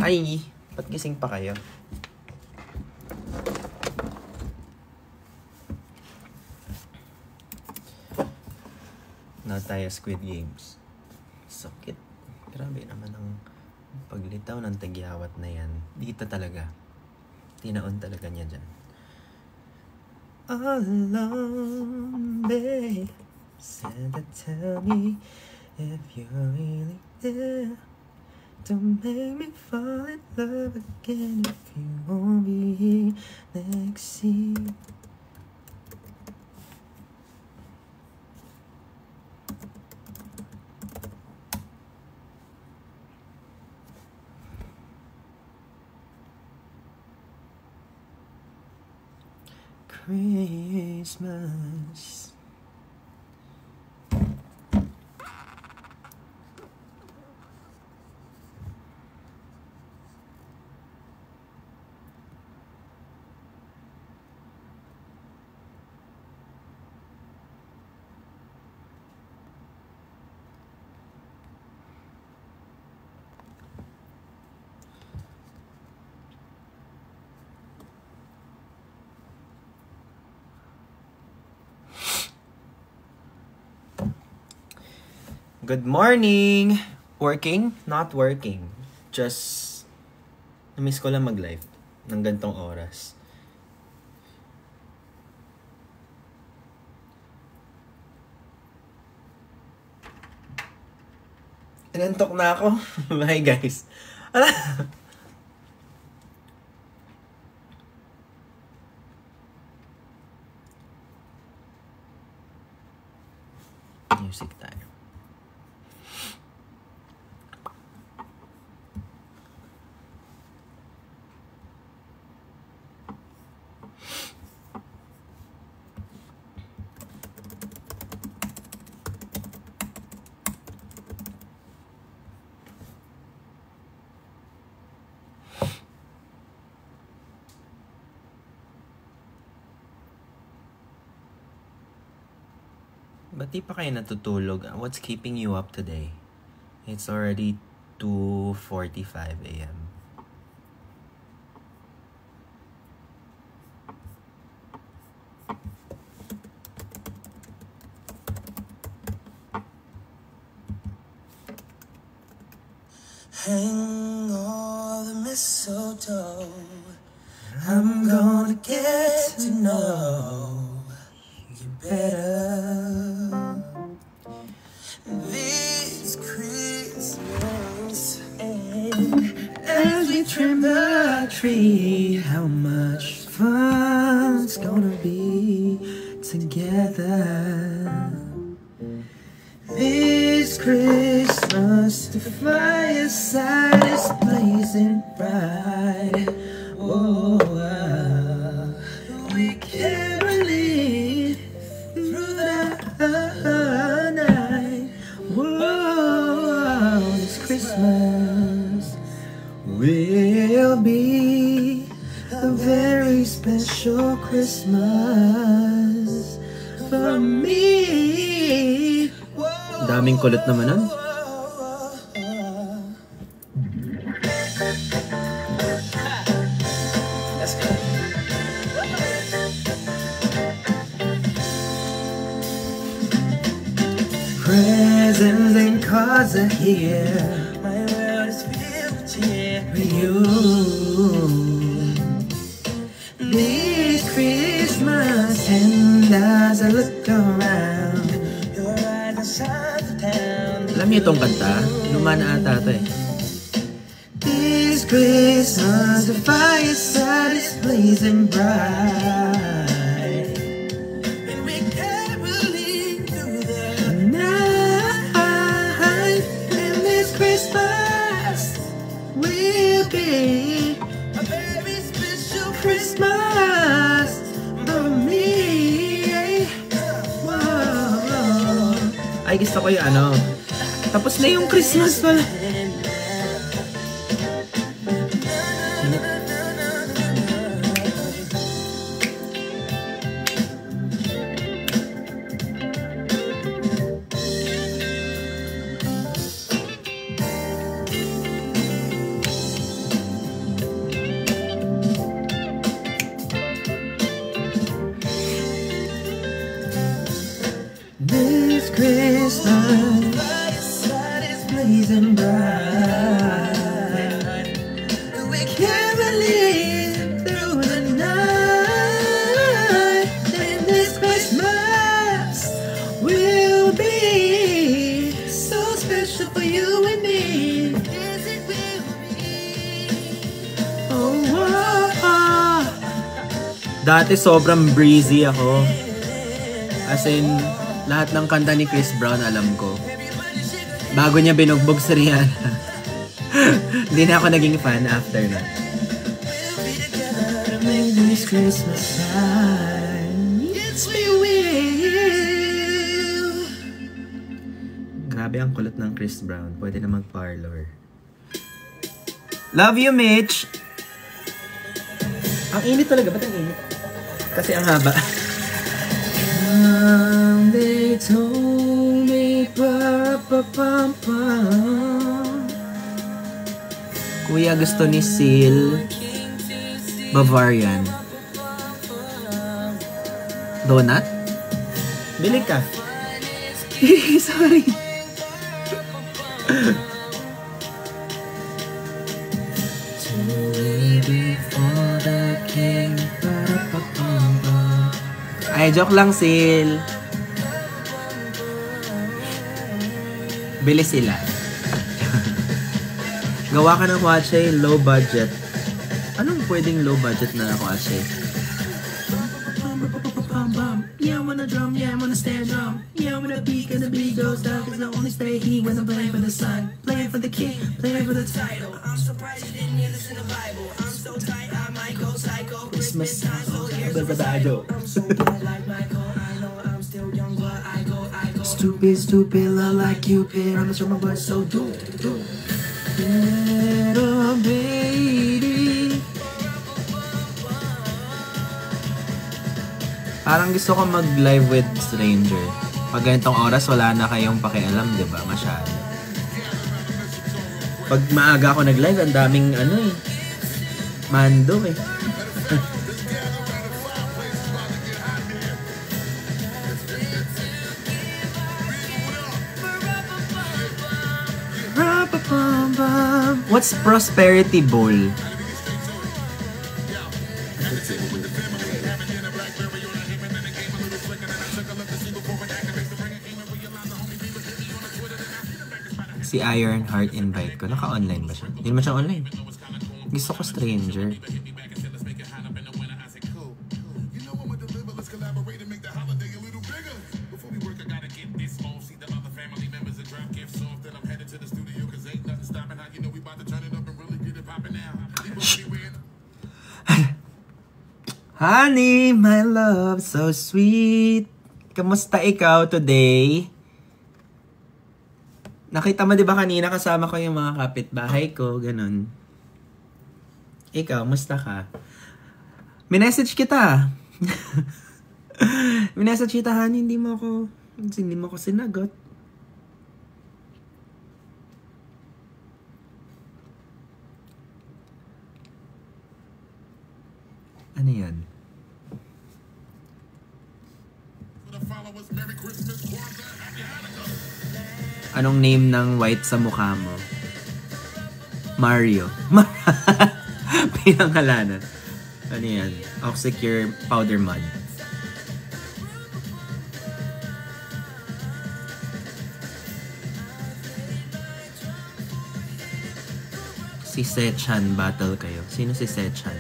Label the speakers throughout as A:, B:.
A: Ay, ba't gising pa kayo? Na tayo Squid Games. Sakit. Grabe naman ang paglitaw ng tagyawat na yan. Dito talaga. Tinaon talaga niya dyan. All alone, babe. Santa, tell me if you're really there. Don't make me fall in love again if you won't be here next year. Christmas. Good morning! Working? Not working. Just, na-miss ko lang mag-live ng gantong oras. Inantok na ako. Bye guys. Music tayo. Ba't di pa kayo natutulog? What's keeping you up today? It's already 2:45 a.m.
B: Hang all the mistletoe. I'm gonna get to know you better. This Christmas, and as we trim the tree, how much fun it's gonna be together. This Christmas, the fireside is blazing bright. Oh, we caroling through the night. Whoa, this Christmas will be a very special Christmas for me.
A: Daming kulit naman nun.
B: Let's go. Presents and cards are here. My world is filled with cheer for you. This Christmas, and as I look around, your eyes are shining down.
A: Alam niyo itong kanta? Luma na ata ito eh.
B: This Christmas, the fireside is blazing bright. And we caroling through the night. And this Christmas will be a very special Christmas for me. Whoa.
A: Ay, gusto ko yung ano. Tapos na yung Christmas pala.
B: Dati sobrang breezy ako. As in, lahat ng kanta ni Chris Brown alam ko. Bago niya binugbog si Rihanna. Hindi na ako naging fan after that. This Christmas time, it's me will. Grabe ang kulot ng Chris Brown. Pwede na mag-parlor. Love you, Mitch! Ang init talaga. Ba't ang init? Kasi ang haba. They told me Kuya, gusto ni Sil Bavarian donut? Bili ka. Sorry. Ay, joke lang, Sil. Bili sila. Gawa ka ng huache, low budget. Anong pwedeng low budget na huache? Yeah, I wanna drum, yeah, I wanna stand drum. Yeah, I wanna beat, cause the beat goes down. Cause I only stay here when I'm playing for the sun. Playing for the king, playing for the title. I'm surprised you didn't hear this in the Bible. I'm so tight, I might go psycho. Christmas time, so here's the Bible. I'm so bad like Michael. I know I'm still young, but I go. Stupid, love like Cupid. I'm sure my voice so do. Little baby. Parang gusto ko mag-live with stranger. Pag ganitong oras, wala na kayong pakialam, di ba? Masyado. Pag maaga ako nag-live, ang daming mando eh. What's Prosperity Bowl? Si Ironheart invite ko. Naka-online ba siya? Hindi naman siya online. Gusto ko stranger. Honey, my love, so sweet. Kamusta ikaw today? Nakita mo 'di ba kanina kasama ko yung mga kapitbahay ko, ganun. Ikaw, musta ka? Minessage kita. Minessage kita, honey, hindi mo ako sinagot. Ano yan? Anong name ng white sa mukha mo? Mario. Pinangalanan. Ano yan? Oxycure powder mud. Si Sechan, battle kayo. Sino si Sechan?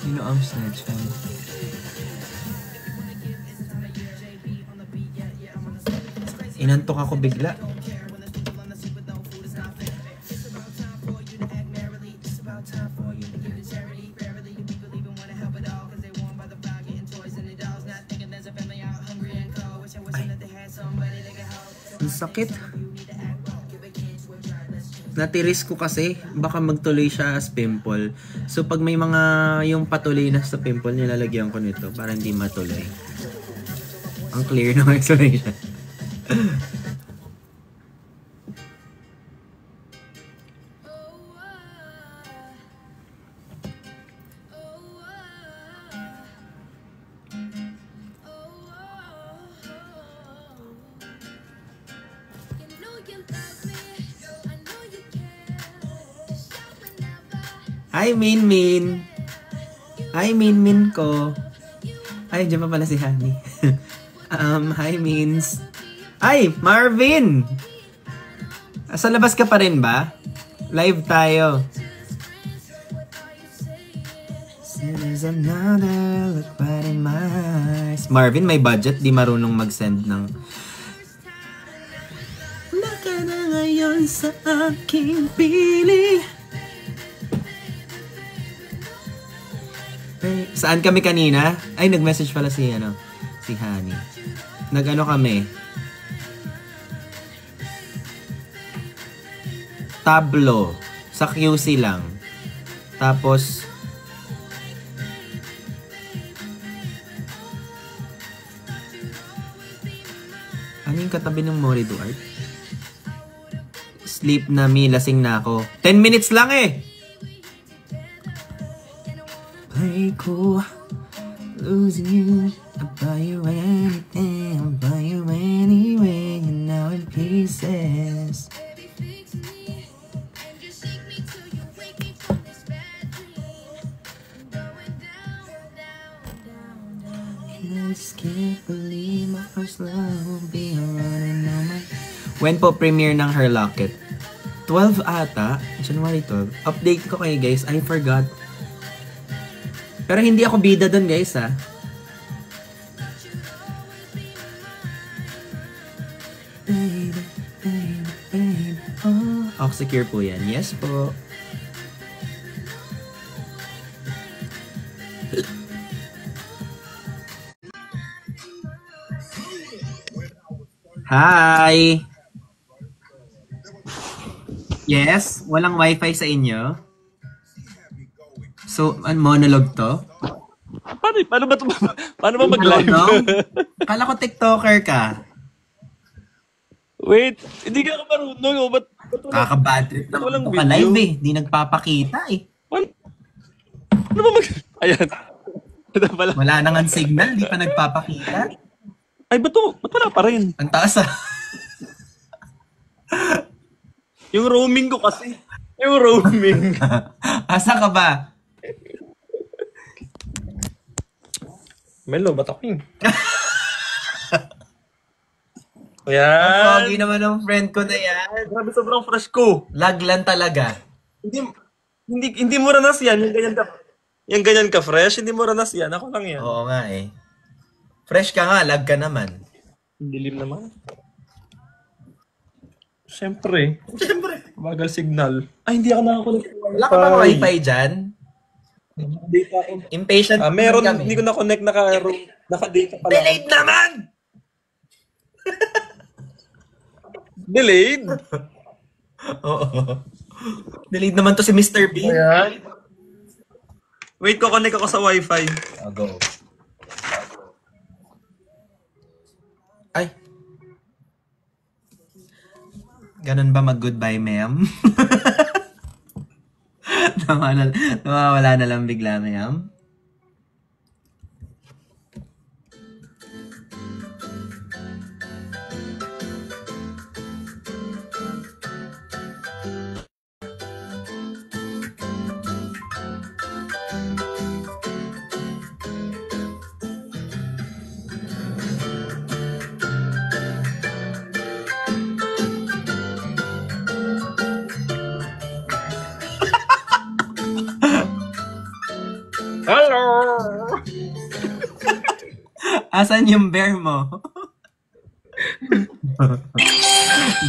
B: Sino ang Sechan? Inantok ako bigla. Ang sakit. Natiris ko kasi baka magtuloy siya as pimple. So pag may mga yung patuloy na sa pimple, nilalagyan ko nito para hindi matuloy. Ang clear ng explanation. Hi, Min. Hi, Min ko. Ay, dyan pa pala si Honey. Hi, Mins.
A: Ay, Marvin! Sa labas ka pa rin ba? Live tayo. There's another look right in my eyes. Marvin, may budget. Di marunong mag-send ng... Naka na ngayon sa aking pili. Ay, saan kami kanina? Ay, nag-message pala si Honey. Nag-ano kami? Tablo. Sa QC lang. Tapos... Ano yung katabi ng Mori Duarte? Sleep na me, lasing na ako. 10 minutes lang eh! Play cool, losing you. I'll buy you anything, I'll buy you anyway. You're now in pieces. I just can't believe my first love will be running on my... When po premiere ng Her Locket? 12 ata? January 12. Update ko kayo guys, I forgot. Pero hindi ako bida dun guys ha. Baby, baby, baby, oh. Oxycure po yan. Yes po. Hi! Yes? Walang wifi sa inyo? So, monologue to?
C: Paano ba ito? Paano ba mag-live?
A: Kala ko TikToker ka.
C: Wait, hindi ka marunong. Ba't
A: Kaka-bad trip na
C: walang
A: ka live eh. Di nagpapakita eh.
C: Ano ba Ayan. Ito pala.
A: Wala nang ang signal, di pa nagpapakita.
C: Ay, ba't wala pa rin?
A: Ang taas ah.
C: Yung roaming ko kasi. Yung roaming.
A: Asa ka ba?
C: Melo, ba't ako yun? Ayan.
A: Pogi naman ng friend ko na yan.
C: Grabe, sobrang fresh ko.
A: Laglan talaga.
C: Hindi mo ranas yan. Yung ganyan ka fresh, hindi mo ranas yan. Ako lang yan.
A: Oo nga eh. Fresh ka nga, lag ka naman.
C: Dilim naman. Siyempre. Bagal signal. Ay, hindi ako nakakulit.
A: Wala ka ba wifi dyan?
C: Data.
A: Impatient
C: Meron,
A: kami.
C: hindi ko na-connect, naka-data pala.
A: Delayed naman!
C: Delayed?
A: Oo. Delayed naman to si Mr. B.
C: Ayan. Wait, ko-connect ako sa wifi.
A: I'll go. Ay. Ganun ba mag-goodbye, ma'am? Nawawala na lang bigla, ma'am.
C: Hello!
A: Asan yung bear mo?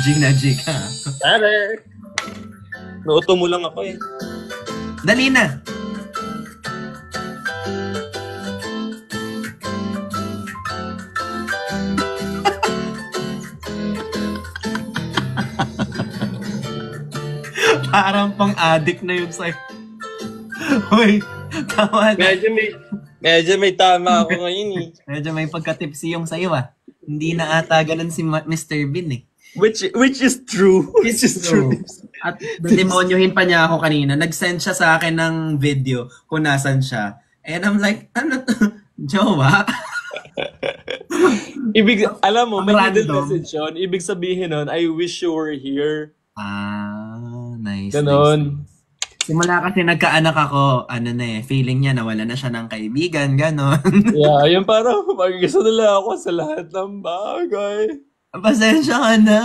A: Jig na jig, ha?
C: Hello! Nauto mo lang ako eh.
A: Dali na! Parang pang-addict na yun sa'yo. Hoy, tama na.
C: Medyo may tama ako ngayon eh.
A: Medyo may pagka-tipsy yung sa'yo ah. Hindi na ata ganun si Mr. Bean eh.
C: Which is true. Which is true.
A: At demonyohin pa niya ako kanina. Nag-send siya sa akin ng video kung nasan siya. And I'm like, ano to? Jowa?
C: Alam mo, may hidden
A: Random.
C: message yun. Ibig sabihin nun, I wish you were here.
A: Ah, nice.
C: Ganon.
A: Nice. Simula kasi nagkaanak ako, ano na eh, feeling niya nawala na siya ng kaibigan, ganon.
C: Yeah, yun parang magigiso nila ako sa lahat ng bagay.
A: Pasensya ka na.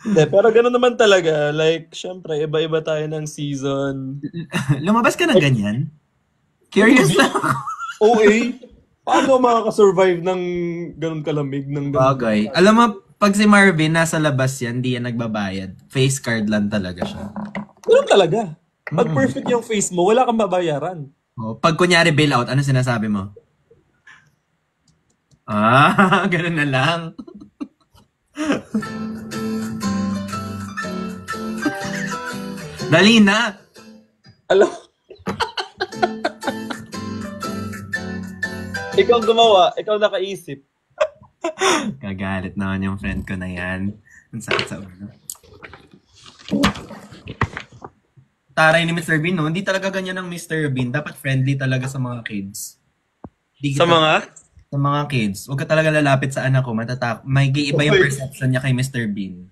C: Hindi, pero gano'n naman talaga. Like, syempre, iba-iba tayo ng season.
A: Lumabas ka na ganyan? Curious lang ako.
C: OA, paano makakasurvive ng ganun kalamig? Ng ganun?
A: Bagay. Alam mo, pag si Marvin nasa labas yan, di yan nagbabayad. Face card lang talaga siya.
C: Ganun talaga. Pag perfect yung face mo, wala kang babayaran.
A: Oh, pag kunyari bailout, ano sinasabi mo? Ganun na lang. Dali na.
C: Alam ikaw gumawa, ikaw nakaisip.
A: Gagalit naman yung friend ko na yan. Ang sakit sa ulo. Taray ni Mr. Bean, no? Hindi talaga ganyan ang Mr. Bean. Dapat friendly talaga sa mga kids.
C: Sa mga?
A: Sa mga kids. Huwag ka talaga lalapit sa anak ko. May iba yung perception niya kay Mr. Bean.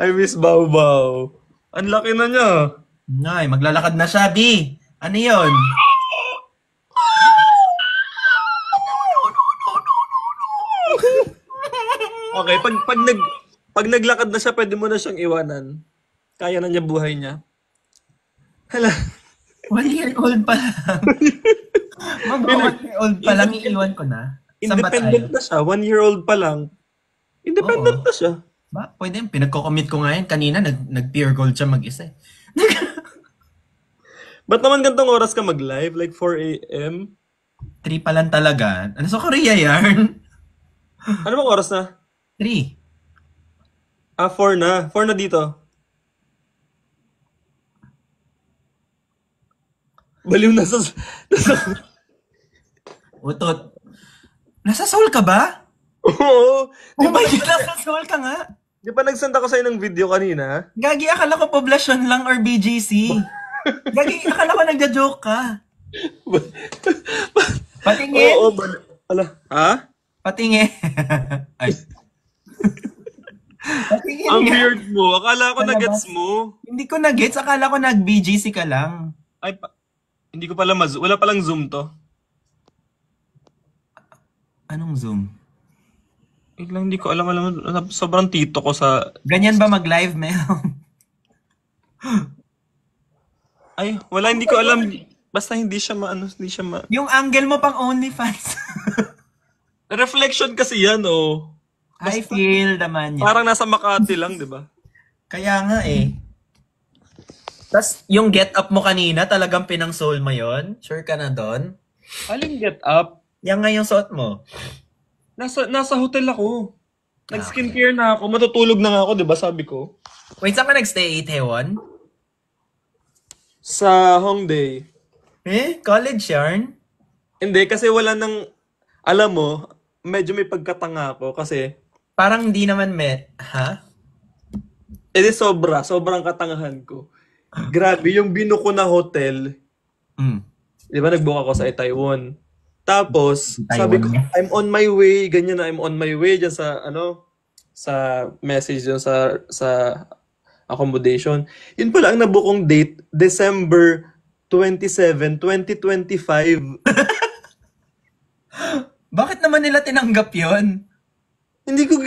C: I miss Bao Bao. Ang laki na niya.
A: Ngay, maglalakad na siya, B. Ano yun?
C: Okay, pag naglakad na siya, pwede mo na siyang iwanan. Kaya na niya buhay niya. Hala.
A: 1 year old pa lang. Mag-1 year old pa lang, iiwan ko na.
C: Independent na siya. 1 year old pa lang. Independent na siya.
A: Ba? Pwede. Pinagko-commit ko nga yan. Kanina, nag-pure gold siya mag-isa.
C: Ba't naman gantong oras ka mag-live? Like 4 a.m.?
A: 3 pa lang talaga. Ano sa Korea yarn?
C: Ano bang oras na?
A: 3.
C: 4 na. 4 na dito. Baliw na sa...
A: Utot. Nasa Seoul ka ba?
C: Oo.
A: Oh my God, nasa Seoul ka nga.
C: Di ba nagsend ako sa'yo ng video kanina?
A: Gagi, akala ko poblasyon lang or BGC. Gagi, akala ko nagja-joke ka. Patingin.
C: Oo. Ala. Ha?
A: Patingin. Ay. Patingin
C: Ang
A: nga.
C: weird mo. Akala ko na-gets mo.
A: Hindi ko na-gets. Akala ko nag-BGC ka lang.
C: Ay, hindi ko pala wala palang Zoom to.
A: Anong Zoom?
C: Lang hindi ko alam. Sobrang tito ko sa...
A: Ganyan ba mag-live, Mel?
C: Ay, wala, hindi ko alam. Basta hindi siya
A: Yung angle mo pang OnlyFans.
C: Reflection kasi yan, oh.
A: I feel naman yan.
C: Parang nasa Makati lang, di ba?
A: Kaya nga eh. Tapos yung get up mo kanina, talagang pinang-soul mo yun? Sure ka na doon?
C: Aling get up?
A: Yan nga yung suot mo.
C: Nasa hotel ako. Nag-skincare na ako. Matutulog na nga ako, di ba? Sabi ko.
A: Wait, saan ka nag-stay, Itaewon?
C: Sa Hongdae.
A: College yarn?
C: Hindi, kasi wala nang... Alam mo, medyo may pagkatanga ako kasi...
A: Parang hindi naman ha?
C: Sobrang katangahan ko. Grabe, yung binuko na hotel. Di ba, nag-book ako sa Itaewon. Tapos, sabi ko, I'm on my way, ganyan na, I'm on my way dyan sa, sa message dyan sa accommodation. Yun pala ang nabukong date, December 27, 2025.
A: Bakit naman nila tinanggap yon?
C: Hindi ko,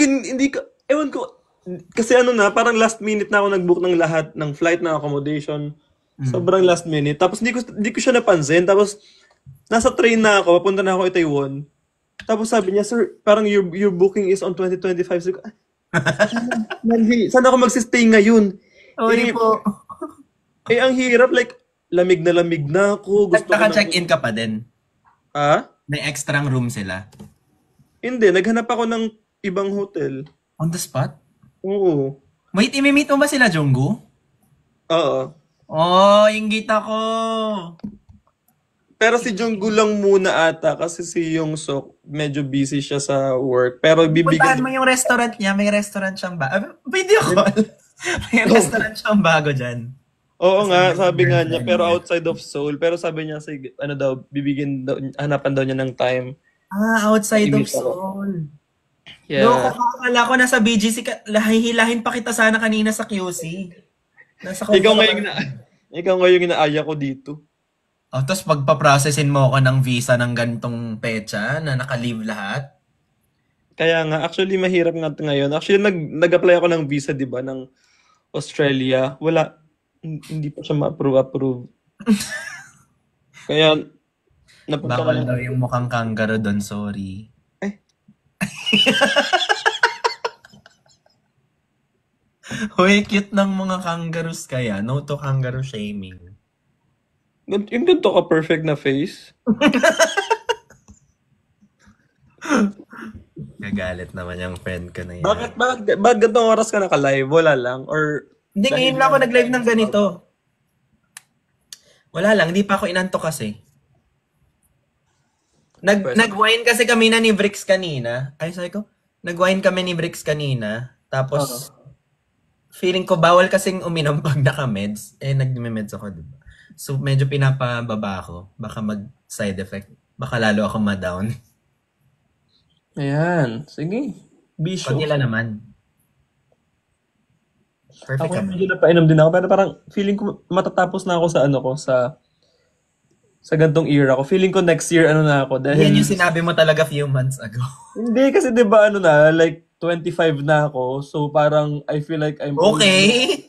C: ewan ko, kasi parang last minute na ako nag-book ng lahat, ng flight, ng accommodation. Sobrang last minute. Tapos hindi ko siya napansin. Tapos, nasa train na ako, papunta na ako Itaewon. Tapos sabi niya, sir, parang your booking is on 2025. So, saan ako magsistay ngayon?
A: Po.
C: Ang hirap, like, lamig na ako.
A: Naka-check-in ka pa din?
C: Ha?
A: May extrang room sila?
C: Hindi, naghanap ako ng ibang hotel.
A: On the spot?
C: Oo.
A: Wait, imimit mo ba sila, Junggu?
C: Oo.
A: Oh, inggit ako.
C: Pero si Junggu lang muna ata kasi si Yongsok medyo busy siya sa work. Pero
A: Puntahan mo yung restaurant niya, may restaurant siyang video call. May restaurant siyang bago dyan.
C: Oo nga, sabi nga niya, pero outside of Seoul. Pero sabi niya, hanapan daw niya ng time.
A: Outside of Seoul.
C: Yeah.
A: Loko, akala ko nasa BGC ka, lahihilahin pa kita sana kanina sa QC.
C: Ikaw ngayon inaaya ko dito.
A: Tapos pagpa-processin mo ako ng visa ng ganitong petsa na naka-leave lahat?
C: Kaya nga, actually, mahirap nga ngayon. Actually, nag-apply ako ng visa, di ba, ng Australia. Wala, hindi pa siya ma-approve. Kaya, napunta
D: Bawal daw yung mukhang kangaroo doon, sorry. Hoy, cute ng mga kangaroos kaya. No to kangaroo shaming.
C: Yung ganito ka perfect na face.
D: Gagalit naman yung friend ko na yan.
C: Bakit ganitong oras ka naka-live? Wala lang? Or...
D: Hindi, ngayon lang ako nag-live ng ganito. Wala lang, hindi pa ako inantok kasi. Nag-wine kasi kami na ni Brix kanina. Ay, sabi ko, nag-wine kami ni Brix kanina. Tapos, feeling ko bawal kasing uminom pag naka-meds. Nag-meds ako, diba? So, medyo pinapababa ako. Baka mag-side effect. Baka lalo ako ma-down.
C: Ayan. Sige. Bisyo.
D: Pag nila naman. Perfect.
C: Ako medyo napainom din ako. Pero parang feeling ko matatapos na ako sa sa gantong era ko. Feeling ko next year na ako. Dahil...
D: Yan yung sinabi mo talaga few months ago.
C: Hindi, kasi diba like 25 na ako. So parang I feel like I'm...
D: Okay.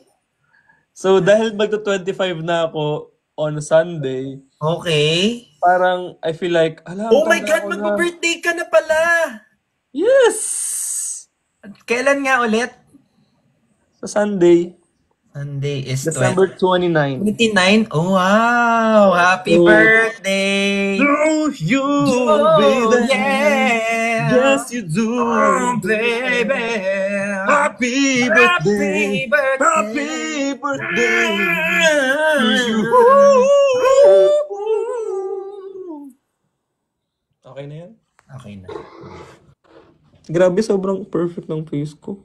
C: So dahil magto-25 na ako on Sunday.
D: Okay.
C: Parang I feel like...
D: Oh my God, magpa-birthday ka na pala!
C: Yes!
D: Kailan nga ulit?
C: Sa Sunday.
D: Sunday is
C: December 29.
D: 29? Oh, wow! Happy birthday!
C: Do you, baby?
D: Yeah!
C: Yes, you do.
D: Oh, baby!
C: Happy birthday!
D: Happy birthday!
C: Happy birthday! To you. Okay na yan?
D: Okay na.
C: Grabe, sobrang perfect ng face ko.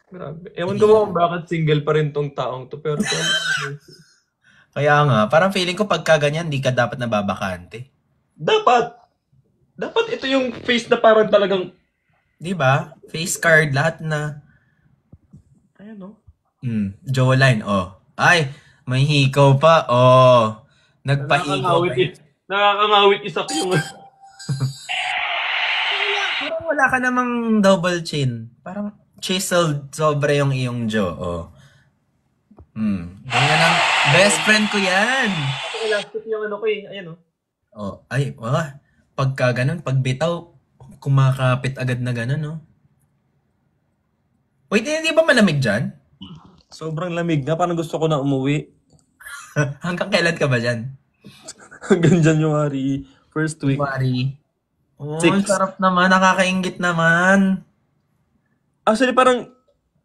C: Grabe. Ewan ko kung bakit single pa rin tong taong to, pero...
D: Kaya nga, parang feeling ko pagka ganyan, di ka dapat nababakante.
C: Dapat ito yung face na parang talagang...
D: Di ba? Face card, lahat na.
C: Ayan, no?
D: Jawline, oh. Ay, may hikaw pa, oh. Nagpahikaw pa.
C: Nakakangawit isa ko yung...
D: Parang wala ka namang double chin. Parang chiseled sobra yung iyong jaw, oh. Ganyan ang best friend ko yan.
C: Elastic yung ko eh. Ayan, no?
D: Oh, ay, wala. Pagka ganun, pag bitaw, kumakapit agad na ganun, no? Wait, hindi ba malamig dyan?
C: Sobrang lamig na. Parang gusto ko na umuwi.
D: Hanggang kailan ka ba dyan?
C: Hanggang January. First week.
D: January. Oh,
C: 6.
D: sarap naman. Nakakaingit naman.
C: Actually, parang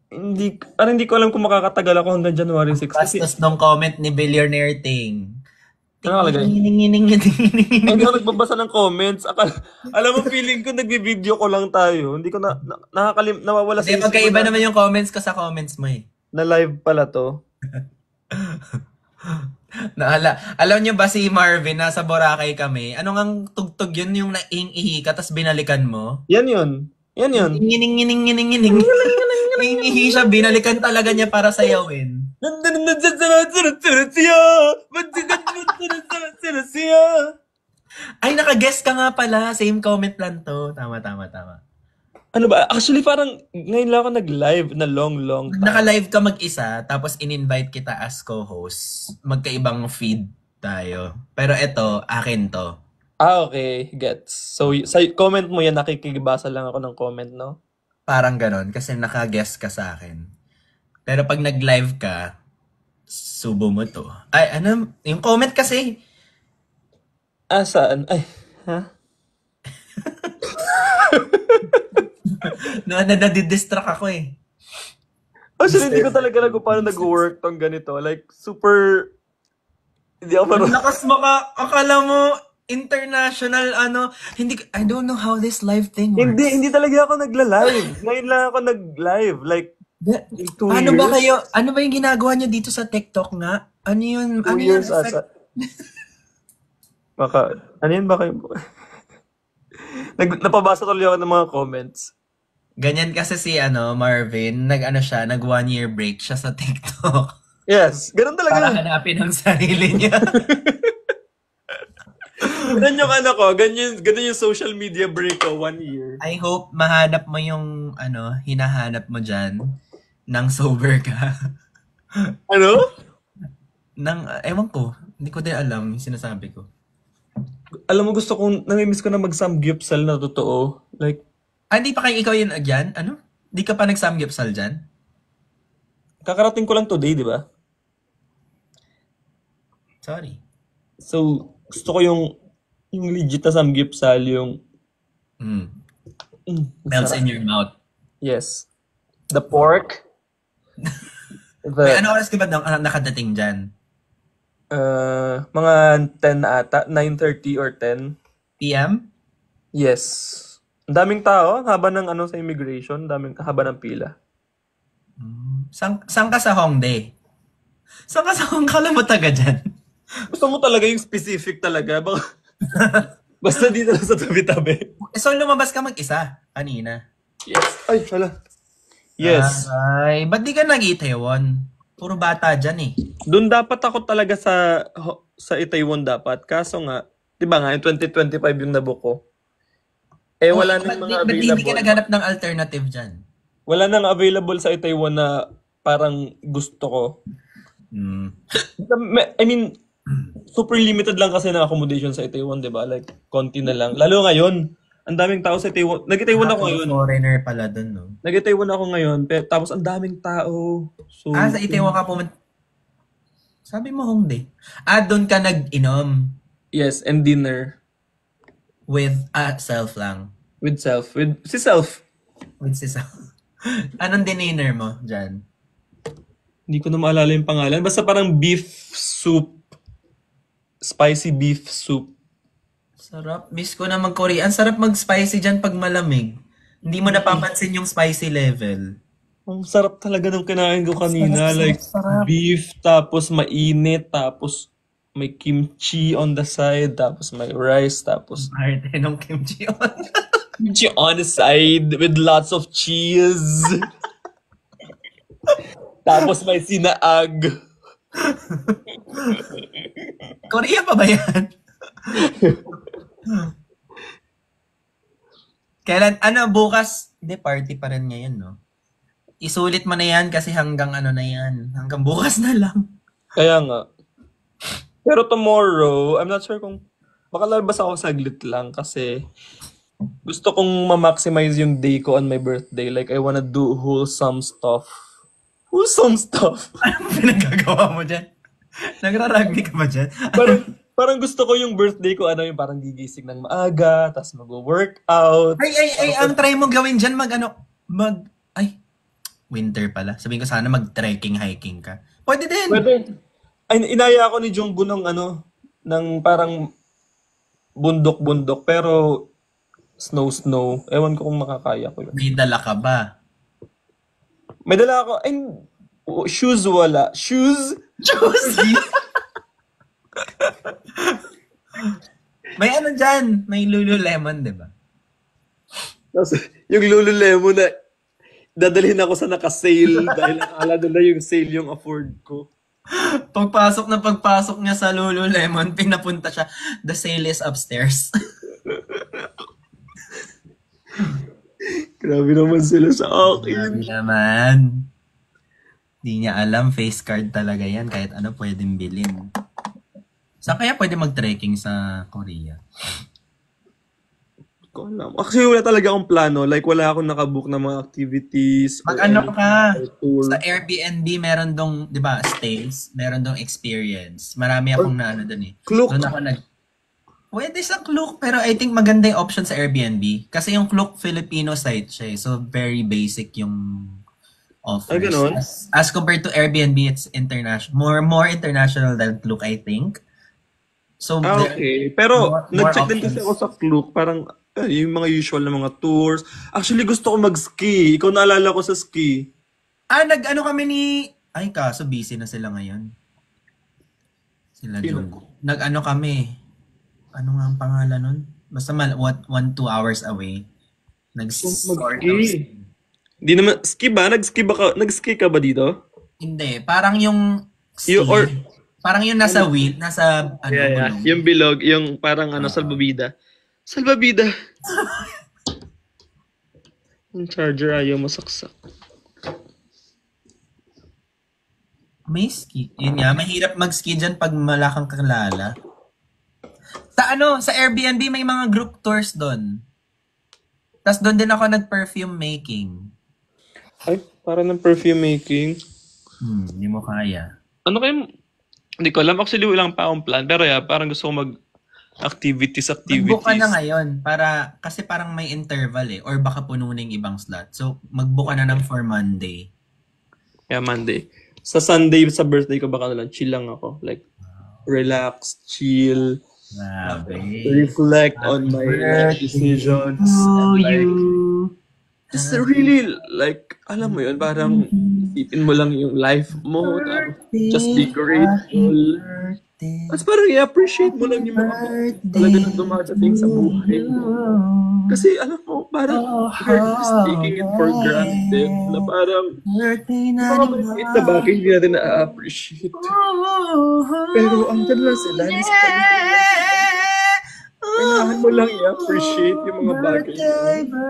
C: hindi ko alam kung makakatagal ako hanggang January 6.
D: Bastos nung comment ni Billionaire Ting.
C: Ano nakalagay? Hindi ako nagbabasa ng comments. Alam mo, feeling ko nagbi-video ko lang tayo. Hindi ko nawawala sa
D: isip. Magkaiba naman yung comments ko sa comments mo eh.
C: Na live pala to.
D: Alam niyo ba si Marvin, nasa Boracay kami, ano ngang tugtog yun yung naing-ihi ka tas binalikan mo?
C: Yan yun.
D: Ngining-ngining-ngining-ngining. Naing-ihi siya, binalikan talaga niya para sayawin. Ay, naka-guess ka nga pala. Same comment lang to. Tama.
C: Ano ba? Actually, parang ngayon lang ako nag-live na long time.
D: Naka-live ka mag-isa, tapos in-invite kita as co-host. Magkaibang feed tayo. Pero eto, akin to.
C: Okay. Gets. So, sa comment mo yan, nakikibasa lang ako ng comment, no?
D: Parang ganon, kasi naka-guess ka sa akin. Pero pag nag-live ka, subo mo to. Ay, ano? Yung comment kasi.
C: Saan? Ay, ha?
D: Nadidistract ako eh.
C: Actually, hindi ko talaga alam kung paano nag-work tong ganito. Like, super... Hindi ako marunong.
D: Lakas akala mo, international, I don't know how this live thing works.
C: Hindi talaga ako nagla-live. Ngayon lang ako nag-live. Like, in 2
D: ano
C: years.
D: ba kayo? Ano ba yung ginagawa niyo dito sa TikTok nga? Ano yun?
C: 2 years asa. Baka, ano yun ba kayo? Napabasa tuloy ako ng mga comments.
D: Ganyan kasi si Marvin, nag 1 year break siya sa TikTok.
C: Yes, ganun talaga.
D: Para hanapin ang sarili niya.
C: Ganun yung ano ko, ganun yung social media break ko, 1 year.
D: I hope mahanap mo yung hinahanap mo dyan nang sober ka.
C: Ano?
D: Ewan ko, hindi ko din alam yung sinasabi ko.
C: Alam mo, namimiss ko na mag-samgyupsal na totoo. Like,
D: Hindi pa kayo ikaw yun agyan? Ano? Di ka pa nag-samgyupsal dyan?
C: kakarating ko lang today, di ba?
D: Sorry.
C: So, gusto ko yung legit na samgyupsal, yung
D: Melts
C: sarap.
D: in your mouth.
C: Yes. The pork.
D: May ano oras ka ba nakadating dyan?
C: Mga 10 na ata, 9:30 or 10.
D: PM?
C: Yes. Ang daming tao, haba ng sa immigration, haba ng pila.
D: Saan ka sa Hongdae? Saan ka sa Hongdae? Kala mo taga dyan?
C: Gusto mo talaga yung specific talaga? Basta dito lang sa tabi-tabi.
D: So lumabas ka mag-isa kanina?
C: Yes. Ay, hala. Yes.
D: Ay, ba't di ka nag-Itaewon? Puro bata dyan eh.
C: Doon dapat ako talaga sa Itaewon dapat. Kaso nga, di ba nga, in 2025 yung nabook ko. Wala nang mga
D: Ba't
C: available.
D: hindi ka naghanap ng alternative dyan?
C: Wala nang available sa Itaewon na parang gusto ko. I mean, super limited lang kasi na accommodation sa Itaewon, di ba? Like, konti na lang. Lalo ngayon, ang daming tao sa Itaewon. Nag-Itaewon ako ngayon.
D: Foreigner pala dun, no?
C: Nag-Itaewon ako ngayon, tapos ang daming tao. So,
D: sa Itaewon ka pumunta. Sabi mo Hongdae. Doon ka nag-inom.
C: Yes, and dinner.
D: With self lang.
C: With self. Si self.
D: With si self. Anong dinner mo dyan?
C: Hindi ko na maalala yung pangalan. Basta parang beef soup. Spicy beef soup.
D: Sarap. Miss ko na mag-Korean. Sarap mag-spicy dyan pag malamig. Hindi mo napapansin yung spicy level.
C: Ang sarap talaga nung kinain ko kanina.
D: Sarap.
C: Beef, tapos mainit, tapos may kimchi on the side, tapos may rice, tapos
D: Arte ng kimchi on.
C: kimchi on the side with lots of cheese. Tapos may sinaag.
D: Korea pa ba yan? Kailan, bukas? Hindi, party pa rin ngayon, no? Isulit mo na yan kasi hanggang na yan. Hanggang bukas na lang.
C: Kaya nga. Pero tomorrow, I'm not sure kung baka lalabas ako saglit lang kasi gusto kong ma-maximize yung day ko on my birthday. Like, I wanna do wholesome stuff. Wholesome stuff?
D: Anong pinagagawa mo dyan? Nagra-rugby ka ba dyan?
C: Parang gusto ko yung birthday ko, yung parang gigising ng maaga, tapos mag-workout.
D: Ay, ang try mo gawin dyan, winter pala. Sabihin ko sana mag-trekking, hiking ka. Pwede din.
C: Pwede. Ay, inaya ako ni Junggo ng parang bundok-bundok, pero snow. Ewan ko kung makakaya ko yun.
D: May dala ka ba?
C: May dala ako, shoes wala. Shoes?
D: May dyan. May Lululemon, di ba?
C: Tapos, yung Lululemon na dadalhin ako sa naka-sale dahil akala nila yung sale yung afford ko.
D: Pagpasok niya sa Lululemon, pinapunta siya, the sale is upstairs.
C: Grabe naman sila sa akin.
D: Grabe naman. Di niya alam, face card talaga yan. Kahit pwedeng bilhin. Saan kaya pwede mag-trekking sa Korea?
C: Ko alam. Actually, wala talaga akong plano. Like, wala akong nakabook ng mga activities.
D: Mag-ano ka?
C: Tour.
D: Sa Airbnb, meron dong, di ba, stays. Meron dong experience. Marami akong doon eh.
C: Klook.
D: Doon ako pwede sa Klook, pero I think maganda yung option sa Airbnb. Kasi yung Klook Filipino site siya. So, very basic yung offers.
C: Ay, ganun?
D: As compared to Airbnb, it's international. More international than Klook, I think. So,
C: okay. Pero,
D: more
C: nag-check din kasi
D: options.
C: ako sa Klook. Parang, yung mga usual na mga tours. Actually, gusto ko mag-ski. Ikaw naalala ko sa ski.
D: Kami ni... Ay, kaso busy na sila ngayon. Sila Jungkook. Kami. Ano nga ang pangalan nun? Basta 1-2 hours away.
C: Mag-ski. Hindi naman, ski ba? Nag-ski ka ba dito?
D: Hindi. Parang yung ski. Parang yung nasa wheel, nasa ano,
C: Yeah.
D: gulong.
C: Yung bilog, yung parang salbabida. Salbabida! Yung charger ayaw masaksak.
D: May ski. Yun nga, mahirap mag-ski dyan pag wala kang kakilala. Sa Airbnb may mga group tours doon. Tapos doon din ako nag-perfume making.
C: Ay, para ng perfume making.
D: Hindi mo kaya.
C: Ano kayo? Hindi ko alam. Actually, walang pa akong plan. Pero parang gusto ko activities.
D: Mag-book ka na ngayon kasi parang may interval or baka puno na yung ibang slot. So, mag-book ka na for Monday.
C: Yeah, Monday. Sa Sunday, sa birthday ko, baka na lang, chill lang ako. Like, relax, chill, reflect on my decisions. And, like, just really, like, alam mo yun, parang isipin mo lang yung life mo. Just be grateful. At parang i-appreciate mo lang yung mga talaga nang dumadating sa buhay mo. Kasi alam mo, parang we're just taking it for granted na parang mga maliit na bagay hindi natin na-appreciate. Pero andyan lang sila. Kailangan mo lang i-appreciate yung mga bagay mo.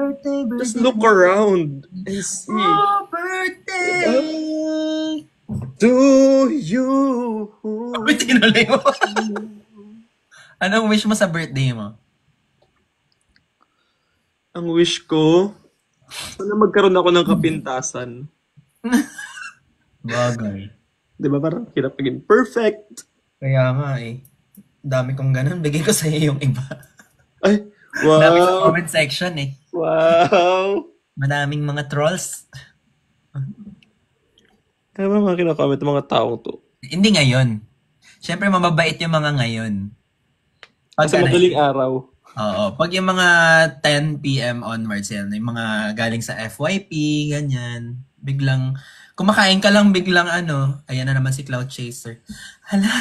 C: Just look around and see. Do you?
D: Tinuloy mo. Anong wish mo sa birthday mo?
C: Ang wish ko, sana magkaroon ako ng kapintasan.
D: Bagay.
C: Di ba parang hirap maging perfect?
D: Kaya nga Dami kong ganun. Bigay ko sa iyo yung iba.
C: Ay,
D: Dami sa
C: wow!
D: comment section
C: Wow!
D: Madaming mga trolls.
C: Kaya ba mga kinakomment ng mga taong to?
D: Hindi ngayon. Siyempre, mababait yung mga ngayon.
C: Kasi madaling araw.
D: Oo. Pag yung mga 10 p.m. onwards yan, yung mga galing sa FYP, ganyan. Biglang, kumakain ka lang biglang ayan na naman si Cloud Chaser. Hala.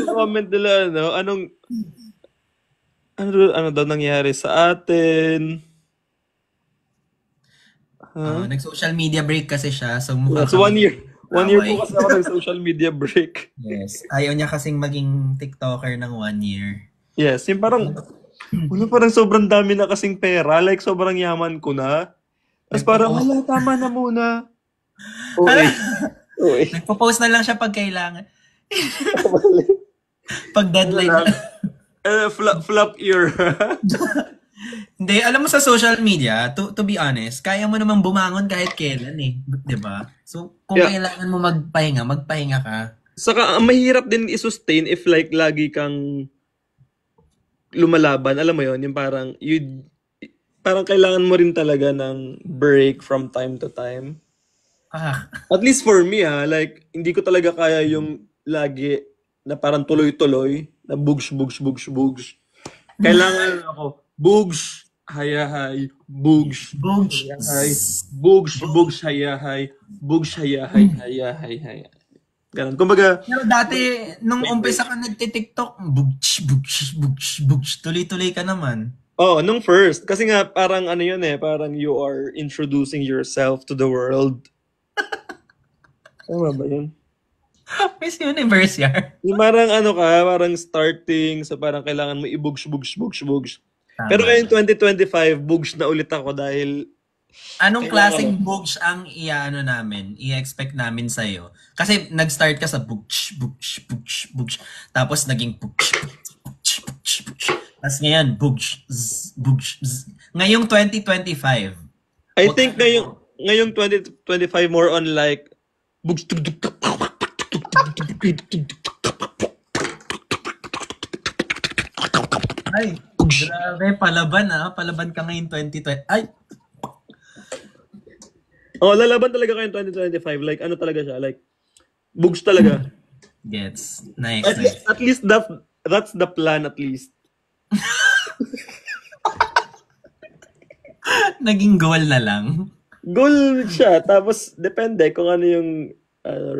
C: Comment nila, ano daw nangyari sa atin?
D: Nag-social media break kasi siya. So,
C: So 1 year. 1 year po kasi ako nag-social media break.
D: Yes. Ayaw niya kasing maging TikToker ng 1 year.
C: Yes. Yung parang sobrang dami na kasing pera. Like, sobrang yaman ko na. Tapos parang, tama na muna. Okay.
D: Nagpo-post na lang siya pag kailangan. Pag deadline.
C: Flop ear.
D: Hindi, alam mo sa social media, to be honest, kaya mo namang bumangon kahit kailan 'di ba? So, kung kailangan mo magpahinga ka.
C: Saka, mahirap din i-sustain if like lagi kang lumalaban. Alam mo yon, yung parang, parang kailangan mo rin talaga ng break from time to time. At least for me, like, hindi ko talaga kaya yung lagi na parang tuloy-tuloy, na bugs. Kailangan ako, bugs, hayahay, bugs, hayahay, bugs, hayahay, bugs, hayahay. Ganun. Kumbaga,
D: pero dati, nung umpisa ka nagtitiktok, bugs, tuloy-tuloy ka naman.
C: Nung first. Kasi nga, parang yun parang you are introducing yourself to the world. Tama ba yun?
D: Miss Universe yan.
C: Yung parang parang starting, so parang kailangan mo i-bugs.
D: Tama.
C: Pero ngayon 2025, bugs na ulit ako dahil...
D: Anong klaseng bugs ang i-expect namin sa'yo? Kasi nag-start ka sa bugs. Tapos naging bugs. Tapos ngayon, bugs. Ngayong 2025.
C: I think ngayong 2025 more on like bugs.
D: Ay, grabe, palaban Palaban ka ngayon 2020. Ay!
C: Lalaban talaga kayo 2025. Like, talaga siya? Like, bugs talaga.
D: Gets. Nice.
C: At least that's the plan at least.
D: Naging goal na lang.
C: Goal siya. Tapos, depende kung ano yung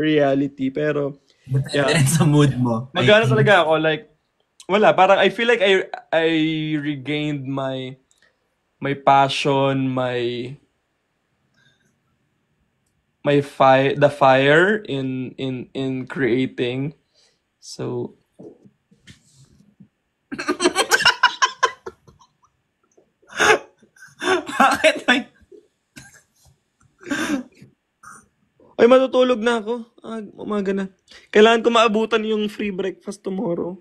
C: reality. Pero,
D: depende rin sa mood mo.
C: Magana talaga ako. Like, wala. Parang, I feel like I regained my passion, the fire in creating. So,
D: Bakit?
C: ay, matutulog na ako. Umaga na. Kailangan ko maabutan yung free breakfast tomorrow.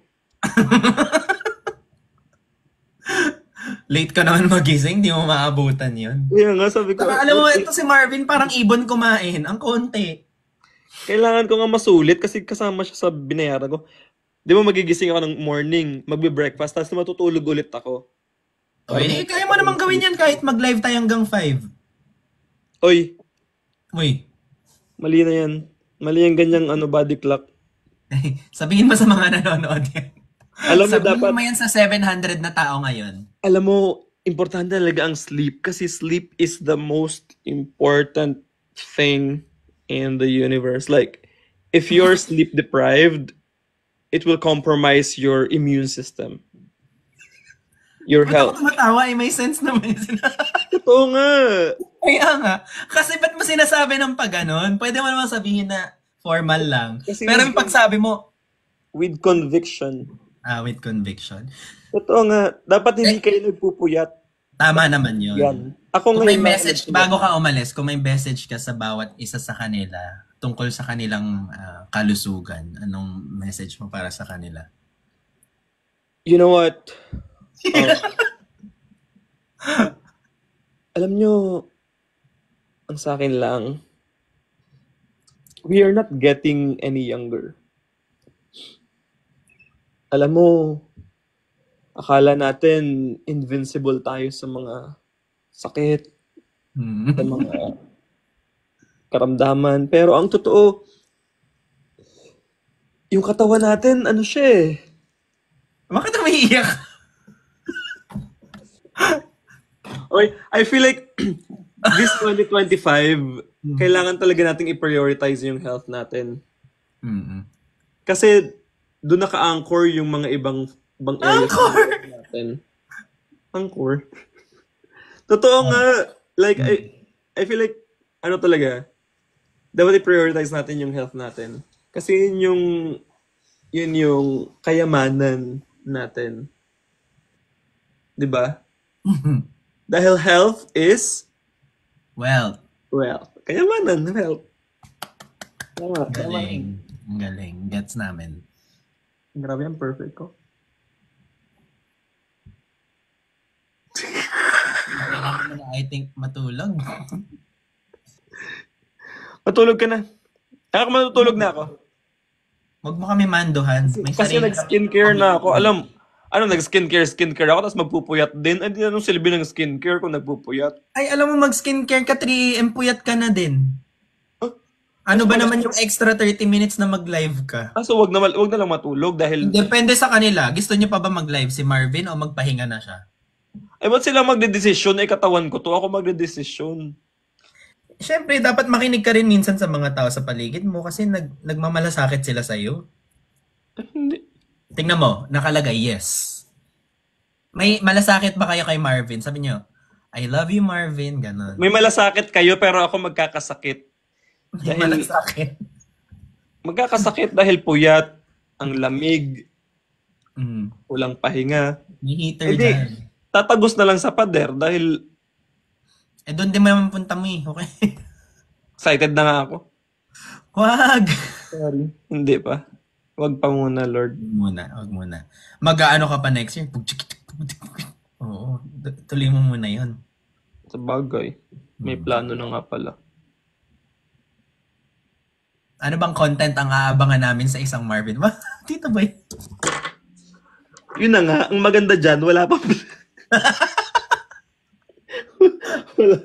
D: Late ka naman magising, di mo maabutan yun.
C: Kaya nga, sabi ko.
D: Saka, alam mo, ito si Marvin parang ibon kumain. Ang konti.
C: Kailangan ko nga masulit kasi kasama siya sa binayaran ko. Di ba magigising ako ng morning, magbe-breakfast, tapos matutulog ulit ako.
D: Oy, kaya mo naman gawin yan kahit mag-live tayo hanggang 5.
C: Oy,
D: Uy,
C: mali na yan. Mali yung ganyang body clock.
D: sabihin mo sa mga nanonood yan.
C: Alam mo,
D: Sabihin
C: dapat,
D: mo yan sa 700 na tao ngayon.
C: alam mo, importante talaga ang sleep kasi sleep is the most important thing in the universe. Like, if you're sleep deprived, it will compromise your immune system. Your
D: Ba't
C: health.
D: ako tumatawa? May sense naman yung sinasabi.
C: Totoo nga.
D: Kaya nga. Kasi ba't mo sinasabi ng pag ganon? Pwede mo naman sabihin na formal lang.
C: Kasi
D: Pero yung pagsabi mo,
C: with conviction.
D: with conviction.
C: Totoo nga. Dapat hindi kayo nagpupuyat.
D: Tama naman yun.
C: Yan. Ako
D: Kung may
C: ngayon,
D: message, bago ka umalis, kung may message ka sa bawat isa sa kanila tungkol sa kanilang kalusugan, anong message mo para sa kanila?
C: You know what? Alam nyo, ang sa akin lang, we are not getting any younger. Alam mo, akala natin invincible tayo sa mga sakit, sa mga karamdaman. Pero ang totoo, yung katawan natin, ano siya eh.
D: Bakit umiiyak?
C: Okay, I feel like this 2025, kailangan talaga nating i-prioritize yung health natin. Kasi doon naka-anchor yung mga ibang areas natin. Anchor? Totoo nga. Like, I feel like, ano talaga, dapat i-prioritize natin yung health natin. Kasi yun yung kayamanan natin. 'Di ba? Dahil health is
D: Well,
C: kayamanan, health. Tama.
D: galing. Ang galing. Gets namin.
C: Grabe ang perfect ko.
D: I think matulog.
C: Matulog ka na. Ako matutulog na ako.
D: Huwag mo kami manduhan. May
C: Kasi
D: sarili
C: nag-skincare na ako. Alam, nag-skincare ako, tapos magpupuyat din. Hindi anong silbi ng skincare kung nagpupuyat.
D: Ay, alam mo, mag-skincare ka, 3am puyat ka na din. Ano ba naman yung extra 30 minutes na mag-live ka?
C: So wag na lang matulog dahil...
D: Depende sa kanila. Gusto niyo pa ba mag-live si Marvin o magpahinga na siya?
C: Eh, ba't sila magde-desisyon? Eh, katawan ko to. Ako magde-desisyon.
D: Siyempre, dapat makinig ka rin minsan sa mga tao sa paligid mo kasi nagmamalasakit sila sa'yo.
C: Hindi.
D: Tingnan mo, nakalagay, yes. May malasakit ba kayo kay Marvin? Sabi niyo, I love you, Marvin. Ganon.
C: May malasakit kayo pero ako magkakasakit.
D: May malasakit.
C: Magkakasakit dahil puyat, ang lamig,
D: Mm.
C: walang pahinga.
D: May heater
C: Hindi.
D: dyan.
C: Tatagos na lang sa pader dahil
D: Doon din mo naman punta mo eh. Okay?
C: excited na nga ako.
D: Wag!
C: Sorry. Hindi pa. Wag pa muna, Lord.
D: Wag muna. Mag-ano ka pa next year? Oo. Tuloy mo muna yun.
C: Sa bagay. May plano na nga pala.
D: Ano bang content ang aabangan namin sa isang Marvin? Tito Boy.
C: Yun na nga. Ang maganda dyan, wala pa. Wala.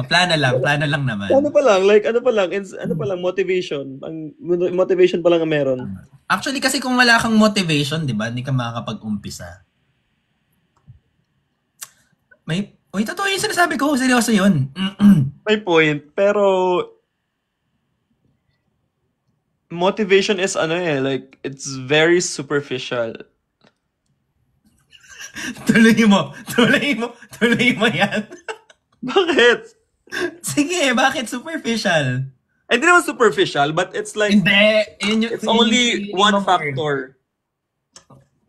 D: Plano lang naman.
C: Ano pa lang, motivation. Ang motivation pa lang ang meron.
D: Actually, kasi kung wala kang motivation, di ba, hindi ka makakapag-umpisa. Totoo yung sinasabi ko. Seryoso yun.
C: May point, pero motivation is like, it's very superficial.
D: Tuloy mo yan.
C: Bakit?
D: Sige, bakit superficial?
C: Hindi naman superficial, but it's like,
D: Hindi.
C: it's only one factor.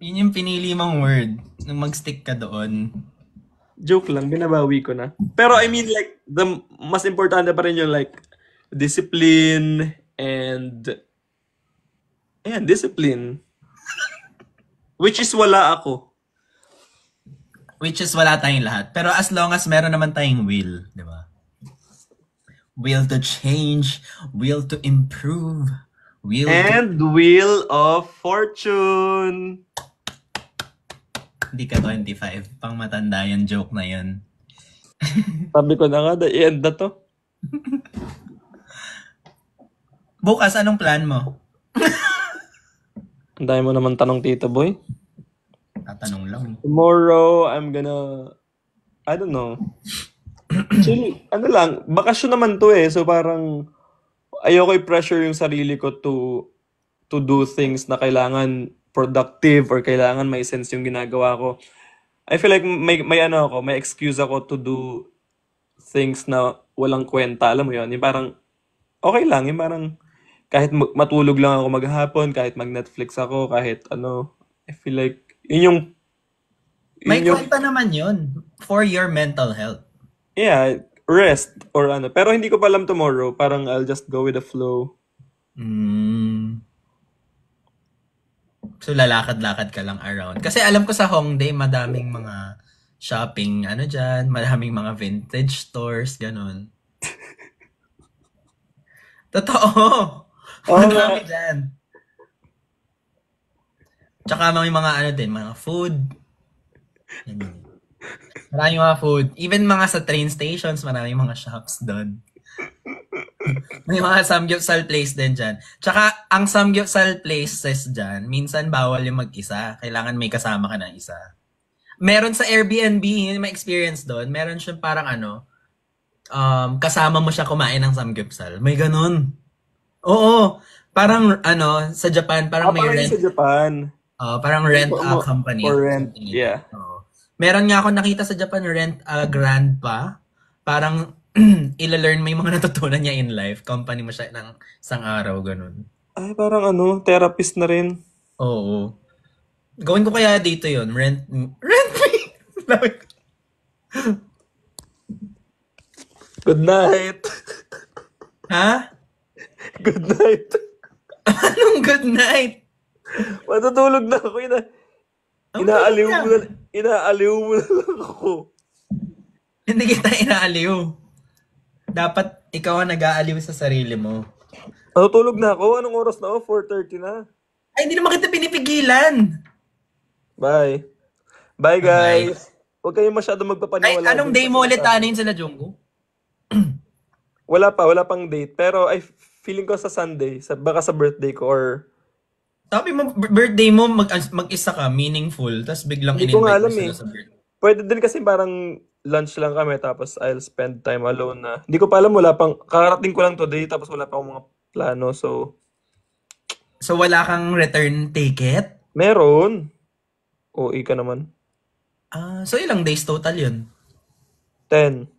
D: Yun yung pinili mong word. Nung mag-stick ka doon.
C: Joke lang, binabawi ko na. Pero I mean like, the mas importante pa rin yung like, discipline and discipline. Which is wala ako.
D: Which is wala tayong lahat. Pero as long as meron naman tayong will, di ba? Will to change, will to improve,
C: Wheel of Fortune.
D: Hindi ka 25. Pang matanda yung joke na yun.
C: Sabi ko na nga, i-end na to.
D: Bukas, anong plan mo?
C: Ang dami mo naman tanong, Tito Boy.
D: Tatanong lang.
C: Tomorrow, I'm gonna, I don't know. Actually, ano lang, bakasyon naman to eh. So parang, ayoko i-pressure yung sarili ko to do things na kailangan productive or kailangan may sense yung ginagawa ko. I feel like may excuse ako to do things na walang kwenta. Alam mo yun? Yung parang, okay lang. Yung parang, kahit matulog lang ako maghapon, kahit mag-Netflix ako, kahit ano, I feel like,
D: may kwenta naman yun for your mental health.
C: Yeah, rest or ano. Pero hindi ko pa alam tomorrow. Parang I'll just go with the flow.
D: So lalakad-lakad ka lang around. Kasi alam ko sa Hongdae, madaming mga shopping, dyan, madaming mga vintage stores, ganun. Totoo! Madami dyan. Tsaka may mga din, mga food. Maraming mga food. Even mga sa train stations, maraming mga shops doon. May mga samgyupsal place din dyan. Tsaka, ang samgyupsal places dyan, minsan bawal yung mag-isa. Kailangan may kasama ka na isa. Meron sa Airbnb, yung may experience doon, meron siya parang kasama mo siya kumain ng samgyupsal. May ganun. Oo. Parang, sa Japan, parang may rent.
C: Sa Japan.
D: Parang rent a company.
C: For rent, yeah.
D: Meron nga ako nakita sa Japan, rent a grandpa. Parang, ila-learn mo yung mga natutunan niya in life. Company mo siya ng isang araw, ganun.
C: Ay, parang therapist na rin.
D: Oo. Gawin ko kaya dito yun. Rent me.
C: Good night.
D: Ha?
C: Good night.
D: Anong good night?
C: Matutulog na ako. Inaaliw mo na lang ako.
D: Hindi kita inaaliw. Dapat ikaw ang nag-aaliw sa sarili mo.
C: Matutulog na ako? Anong oras na ako? 4:30 na.
D: Ay, hindi naman kita pinipigilan.
C: Bye. Bye, guys. Huwag kayong masyado magpapaniwala.
D: Ay, anong day mo ulit tanin sila, Jungkook?
C: Wala pang date. Pero feeling ko sa Sunday, baka sa birthday ko or...
D: Sabi mo, birthday mo, mag-isa ka, meaningful, tapos biglang
C: in-invite mo
D: sila sa birthday.
C: Pwede din kasi parang lunch lang kami, tapos I'll spend time alone na. Hindi ko pa alam, kakarating ko lang today, tapos wala pa akong mga plano, so...
D: So wala kang return ticket?
C: Meron. OE ka naman.
D: So ilang days total yun?
C: 10.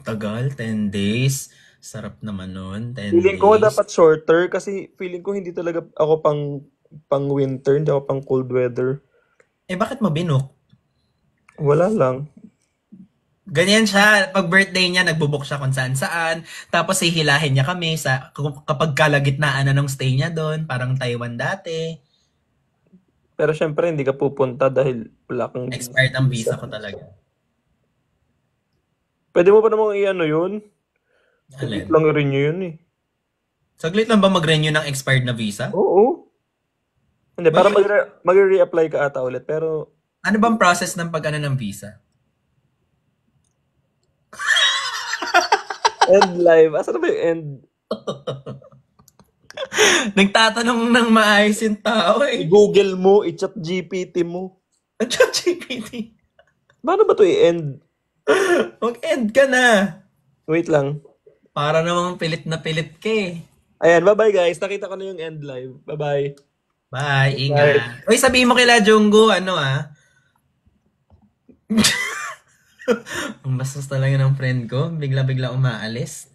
D: Tagal, 10 days. Sarap naman nun, 10
C: feeling
D: days.
C: ko dapat shorter kasi feeling ko hindi talaga ako pang winter, hindi ako pang cold weather.
D: Bakit mo binook?
C: Wala lang.
D: Ganyan siya. Pag birthday niya, nagbubook siya kung saan-saan. Tapos hihilahin niya kami kapag kalagitnaan na ng stay niya doon. Parang Taiwan dati.
C: Pero syempre, hindi ka pupunta dahil wala kang...
D: Expired ang visa ko talaga.
C: Pwede mo pa namang yun? Saglit lang i-renew yun eh.
D: Saglit lang ba mag-renew ng expired na visa?
C: Oo. Hindi, para mag-re-apply ka ata ulit. Pero...
D: Ano bang process ng pag-ano ng visa?
C: End live. Asa na ba yung end?
D: Nagtatanong ng maayos yung tao eh.
C: I-Google mo, i-chat GPT mo.
D: Chat GPT?
C: Paano ba ito i-end?
D: Mag-end ka na.
C: Wait lang.
D: Para namang pilit na pilit ka eh.
C: Ayan, bye-bye guys. Nakita ko na yung end live. Bye-bye.
D: Bye, ingat. Uy, sabihin mo kila Jungkook, Ang bastos talaga ng friend ko. Bigla-bigla umaalis.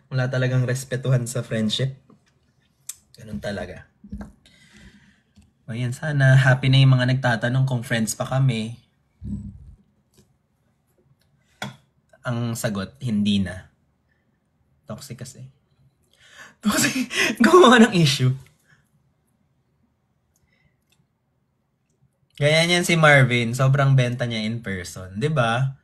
D: Wala talagang respetuhan sa friendship. Ganun talaga. O yan, sana happy na yung mga nagtatanong kung friends pa kami. Ang sagot, hindi na. Toxic kasi. Toxic. Gumawa ng issue. Gaya niyan si Marvin, sobrang benta niya in person. 'Di ba?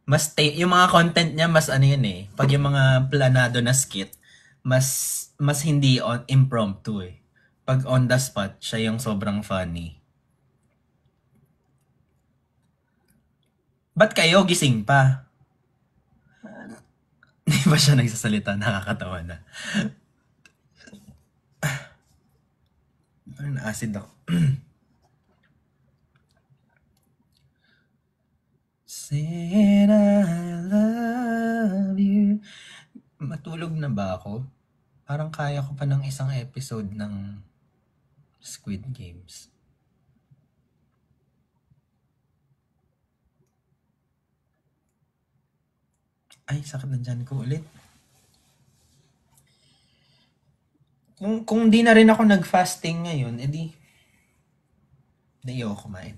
D: Mas yung mga content niya, mas ano yun eh. Pag yung mga planado na skit, mas hindi impromptu eh. Pag on the spot, siya yung sobrang funny. Ba't kayo gising pa? Hindi ba siya nagsasalita? Nakakatawa na. Parang acid ako. Saying I love you. Matulog na ba ako? Parang kaya ko pa ng isang episode ng Squid Games. Ay, sakit na dyan ko ulit. Kung di na rin ako nag-fasting ngayon, edi ayoko kumain.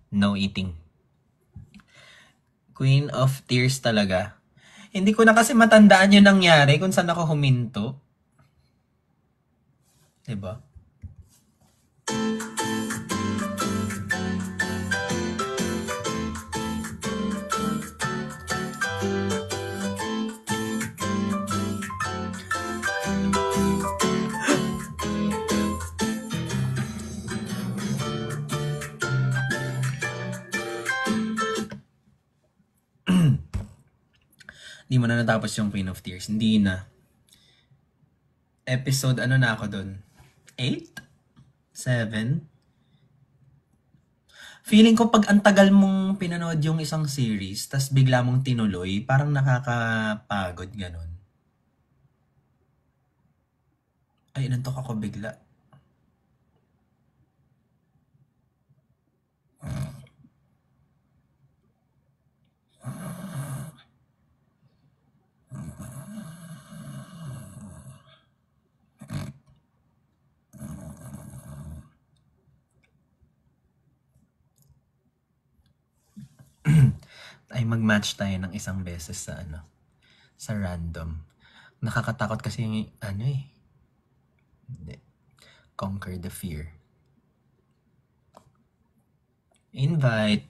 D: No eating. Queen of Tears talaga. Hindi ko na kasi matandaan yung nangyari kung saan ako huminto. Diba? Hindi mo na natapos yung Queen of Tears. Hindi na. Episode, ano na ako dun? 8? 7? Feeling ko pag ang tagal mong pinanood yung isang series, tas bigla mong tinuloy, parang nakakapagod ganun. Ay, nantok ako bigla. Ay mag-match tayo ng isang beses sa sa random. Nakakatakot kasi yung hindi. Conquer the fear. Invite.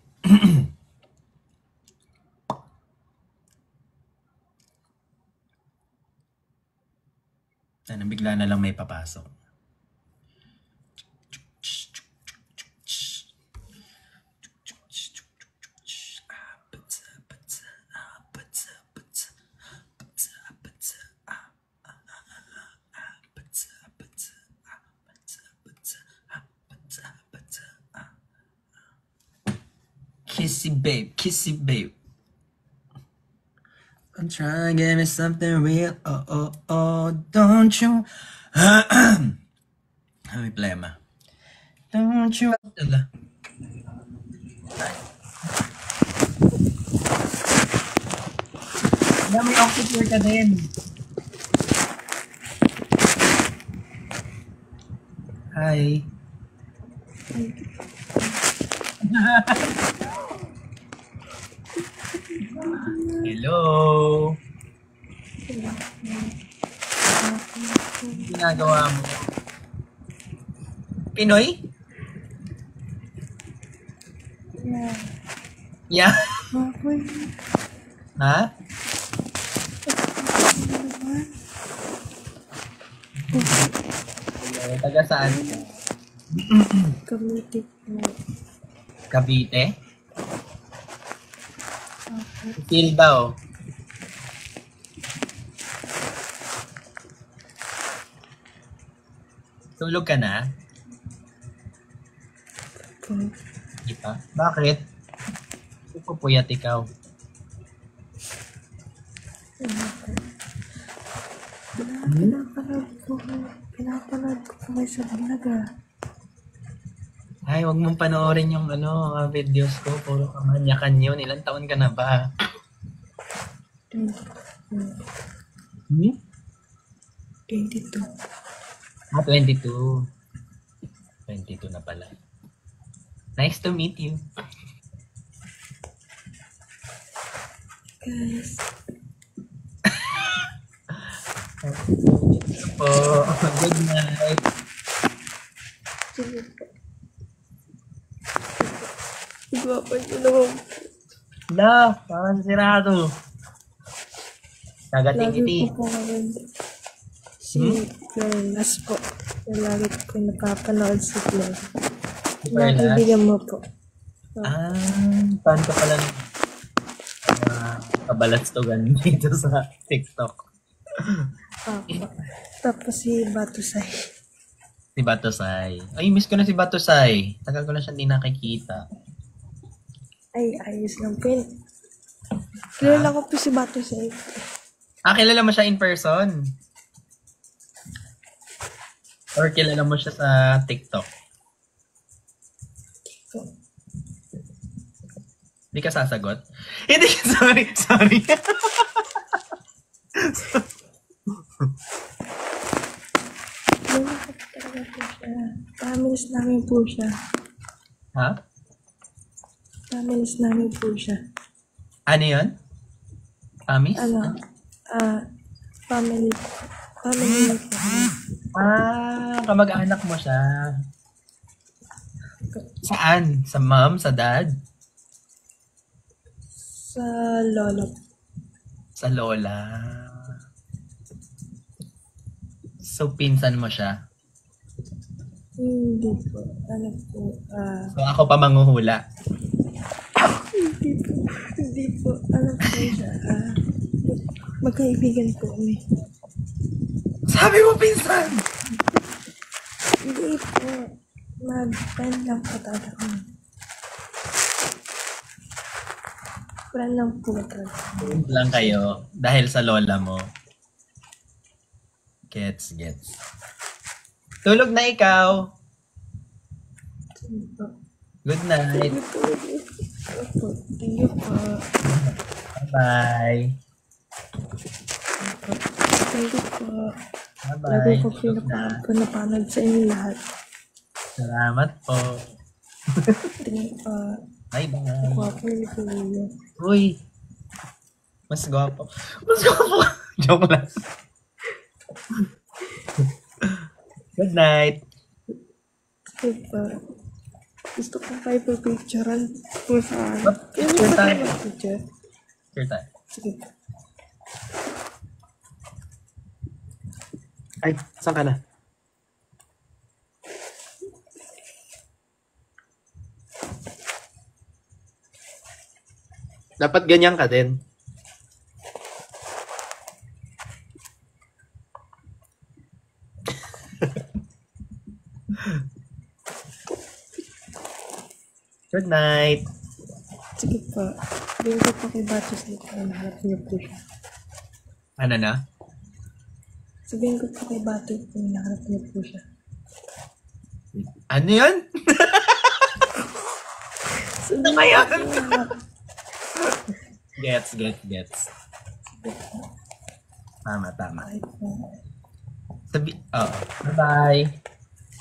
D: Bigla na lang may papasok. Kissy babe. I'm trying to give me something real. Oh, don't you? May plema. Don't you? May octopus ka din. Hi. Hello. Ginagawa mo? Pinoy? Yeah. Ha? Taga saan?
E: Cavite.
D: Cavite? Feel ba Tulog ka na? Hindi pa? Bakit? Pupuyat ikaw.
E: Pinapanood ko kayo sa Bulaga.
D: Ay, wag mong panoorin yung mga videos ko. Puro kamanyakan yun. Ilang taon ka na ba? Hmm?
E: 22.
D: 22. 22 na pala. Nice to meet you.
E: Guys.
D: Po. Good night.
E: Sige po. Igwapan niyo naman.
D: La, parang sirado.
E: Lagi
D: Nagatingiti.
E: po kami. Si Perlas po. Lagi ko napapanood si Glenn.
D: Perlas?
E: Nakaibigan mo po.
D: Fan ka pala ng kabalatstogan dito sa TikTok.
E: Papa. Tapos si Batusay.
D: Si Batosay. Ay, miss ko na si Batosay. Tagal ko na siya hindi nakikita.
E: Ay, ayos lang po yun. Kilala ko po si Batusay.
D: Kilala mo siya in person? Or kilala mo siya sa TikTok? Hindi ka sasagot? Hindi, sorry.
E: Kilala ko talaga po siya. Families namin po siya.
D: Ha?
E: Families namin po siya.
D: Ano yun? Amis?
E: Ano? Family po.
D: Kamag-anak mo siya. Saan? Sa mom? Sa dad?
E: Sa lolo.
D: Sa lola. So, pinsan mo siya?
E: Hindi po. Ano po?
D: So, ako pa manghuhula.
E: Hindi po. Ano po siya? Magkaibigan po kami.
D: Sabi mo, pinsan!
E: Hindi po. Mag-friend lang po talaga kami. Friend lang po talaga.
D: Lang kayo dahil sa lola mo. Gets. Tulog na ikaw.
E: Sige po.
D: Good night.
E: Thank you po.
D: Bye-bye.
E: Thank you po.
D: Bye-bye.
E: Lagi ko pinapanood sa inyo lahat.
D: Salamat po.
E: Tingin po.
D: Bye-bye.
E: Gwapo ni Kuya.
D: Uy. Mas gwapo. Joke lang. Good night.
E: Sige po. Gusto ko kayo pipicturean po sa ano.
D: Picture tayo.
E: Picture.
D: Sure tayo.
E: Sige po.
C: Ay, saan ka na? Dapat ganyan ka din.
D: Good night.
E: Sige po. Sabihin ko po kay Batos dito na nahanap niyo po siya.
D: Ano na?
E: Sabihin ko po kay Batos na nahanap niyo po siya.
D: Ano yun? Ano ba yun? Gets. Tama.
E: Ay po.
D: Bye-bye.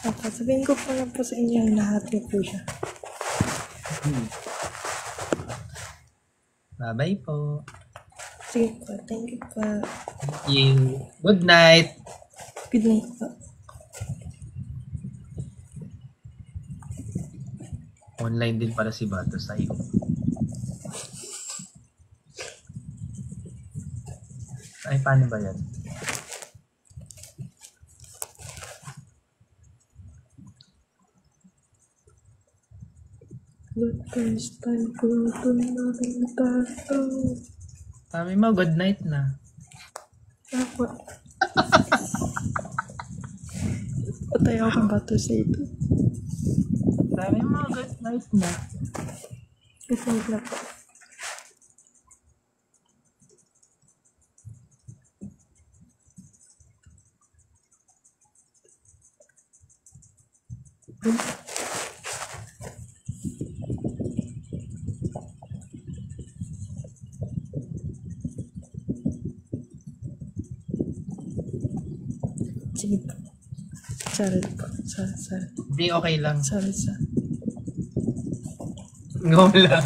E: Ako, sabihin ko po lang po sa inyo na nahanap niyo po siya.
D: Bye-bye po.
E: Sige po. Thank you po.
D: Thank you. Good night.
E: Good night po.
D: Online din pala si Bato sa'yo. Ay, paano ba yan?
E: The first time ko ito nakita.
D: Sabi mo, good night na.
E: Ako. Patay ako kung Batos sa ito.
D: Sabi mo, good night na.
E: Good night na po. Sige po. Sorry po. Sorry.
D: Hindi, okay lang.
E: Sorry.
D: Go lang.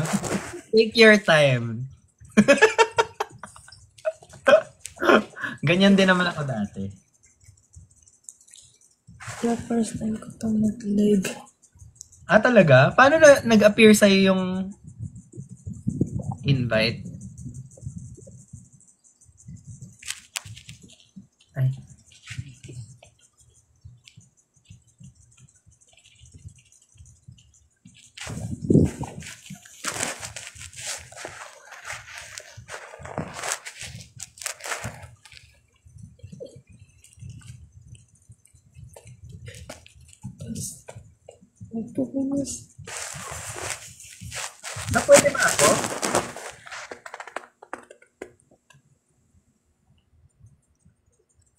D: Take your time. Ganyan din naman ako dati.
E: Kaya first time ko itong mag-live.
D: Ah, talaga? Paano na nag-appear sa'yo yung invite? Ay.
E: Nagpupunas.
D: Pwede ba ako?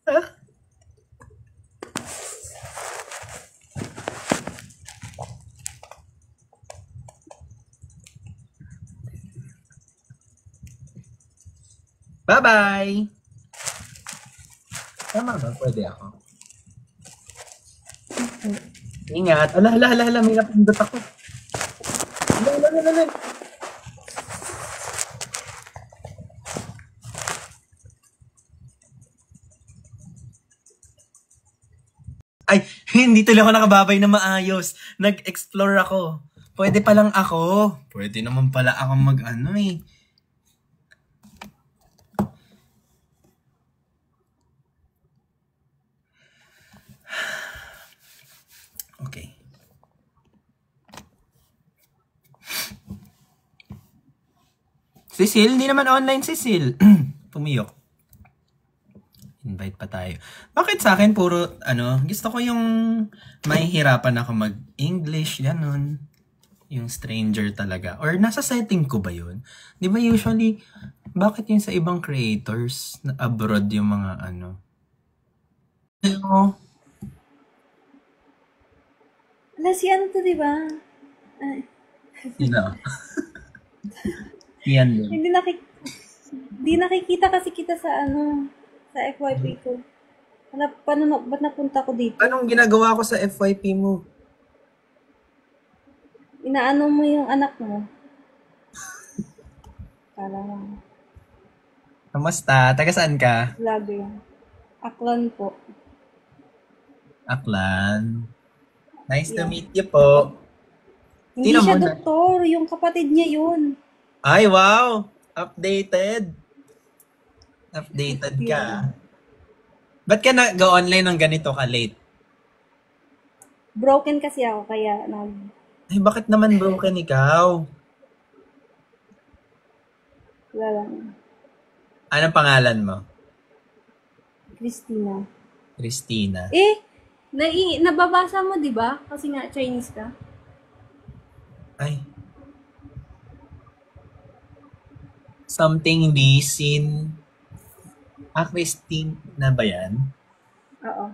D: Huh? Bye-bye! Tama ba? Pwede ako. Ingat. Ala, may napindot ako. Ala. Ay, hindi tuloy ako nakababay na maayos. Nag-explore ako. Pwede palang ako. Pwede naman pala ako mag-ano eh. Okay. Cecil, hindi naman online Cecil. Pumiyok. Invite pa tayo. Bakit sa akin puro, gusto ko yung mahihirapan ako mag-English, ganun. Yung stranger talaga. Or nasa setting ko ba yun? Di ba usually, bakit yung sa ibang creators na abroad yung mga
E: Wala si ano to, di ba?
D: Sino? Yan din.
E: Hindi nakikita kasi kita sa sa FYP ko. Ba't napunta ko dito?
D: Anong ginagawa ko sa FYP mo?
E: Inaano mo yung anak mo? Kala mo.
D: Kamusta? Taga saan ka?
E: Vlog yun. Aklan po.
D: Aklan. Nice to meet you po.
E: Hindi
D: Tino
E: siya
D: mo na.
E: doktor. Yung kapatid niya yun.
D: Ay, wow! Updated. Updated ka. Ba't ka nag-online ng ganito ka late?
E: Broken kasi ako, kaya
D: Ay, bakit naman broken ikaw?
E: wala lang.
D: Anong pangalan mo?
E: Christina.
D: Christina.
E: Nababasa mo, di ba? Kasi nga, Chinese ka.
D: Ay. Something be seen. Christine na ba yan?
E: Oo.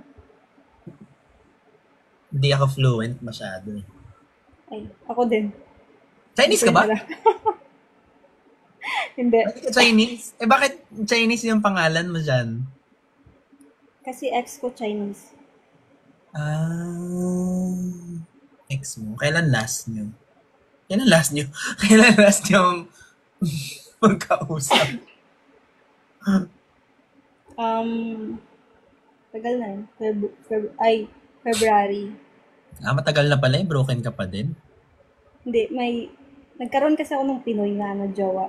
D: Hindi ako fluent masyado.
E: Ay, ako din.
D: Chinese ka ba?
E: Hindi.
D: Bakit ka Chinese? Bakit Chinese yung pangalan mo dyan?
E: Kasi ex ko Chinese.
D: Ex mo. Kailan last nyo? Kailan last nyo magkausap?
E: Tagal na yun. February.
D: Matagal na pala broken ka pa din?
E: Hindi, nagkaroon kasi ako ng Pinoy na jowa.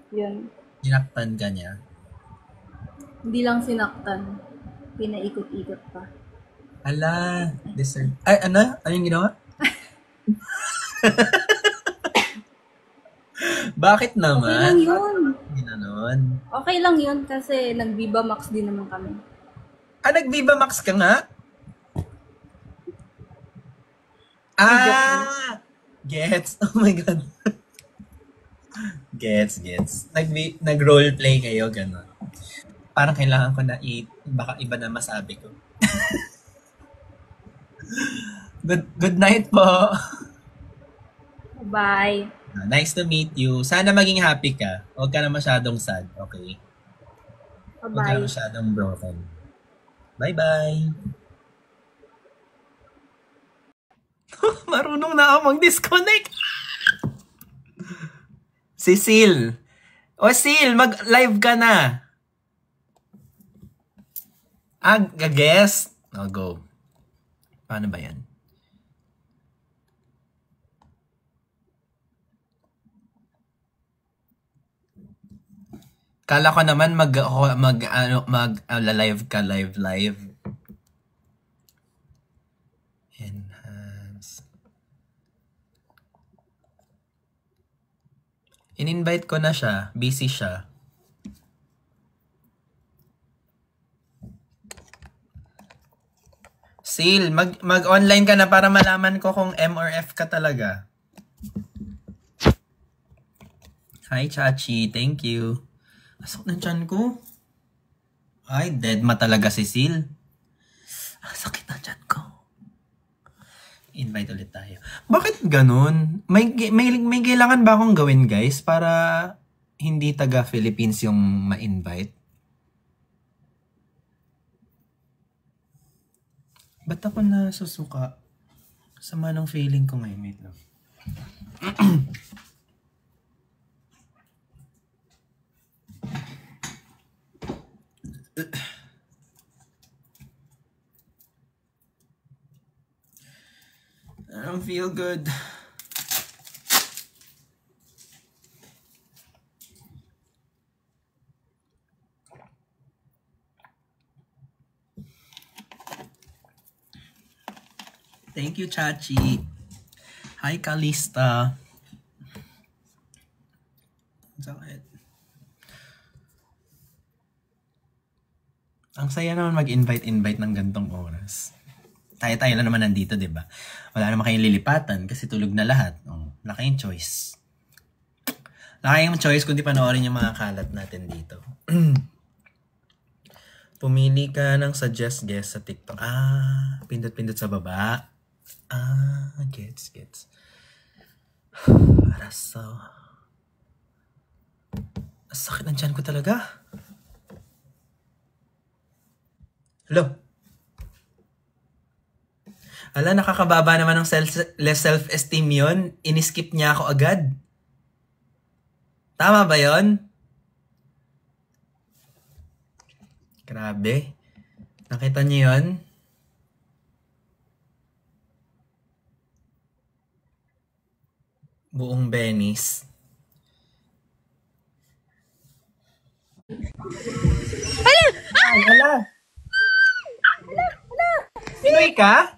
E: Yun.
D: Sinaktan ka niya?
E: Hindi lang sinaktan. Pinaikot-ikot pa.
D: Ala, deserve. Ay, ano? Ano yung ginawa? Bakit naman?
E: Okay lang yun.
D: Ginanon.
E: Okay lang yun kasi nag-Viva Max din naman kami.
D: Nag-Viva Max ka nga? Gets. Oh my God. Gets. Nag-roleplay kayo, gano'n. Parang kailangan ko na baka iba na masabi ko. Good night po.
E: Bye.
D: Nice to meet you. Sana maging happy ka. Huwag ka na masyadong sad, okay? Huwag ka
E: Bye-bye.
D: masyadong broken. Bye-bye! Marunong na ako mag-disconnect! Si Sil. O Sil, mag-live ka na. Guess? I'll go. Paano ba yan? Kala ko naman live ka, live. Enhance. In-invite ko na siya. Busy siya. Sil, mag-online ka na para malaman ko kung M or F ka talaga. Hi, Chachi. Thank you. Asok ng tiyan ko. Ay, dead ma talaga si Sil. Sakit ng tiyan ko. Invite ulit tayo. Bakit ganun? May kailangan ba akong gawin, guys, para hindi taga Philippines yung ma-invite? Ba't ako nasusuka? Sama ng feeling ko ngayon. Wait lang. I don't feel good. Thank you, Chachi. Hi, Kalista. Sakit. Ang saya naman mag-invite ng gantong oras. Tayo-tayo lang naman nandito, di ba? Wala naman kayong lilipatan kasi tulog na lahat. Wala kayong choice. Wala kayong choice kundi panoorin yung mga kalat natin dito. Pumili ka ng suggest guest sa TikTok. Pindot-pindot sa baba. Gets. Araso. Sakit ng tiyan ko talaga. Hello? Ala, nakakababa naman ng self-esteem yun. Iniskip niya ako agad. Tama ba yun? Grabe. Nakita niyo yun? Buong Venice. Hala! Pinoy ka?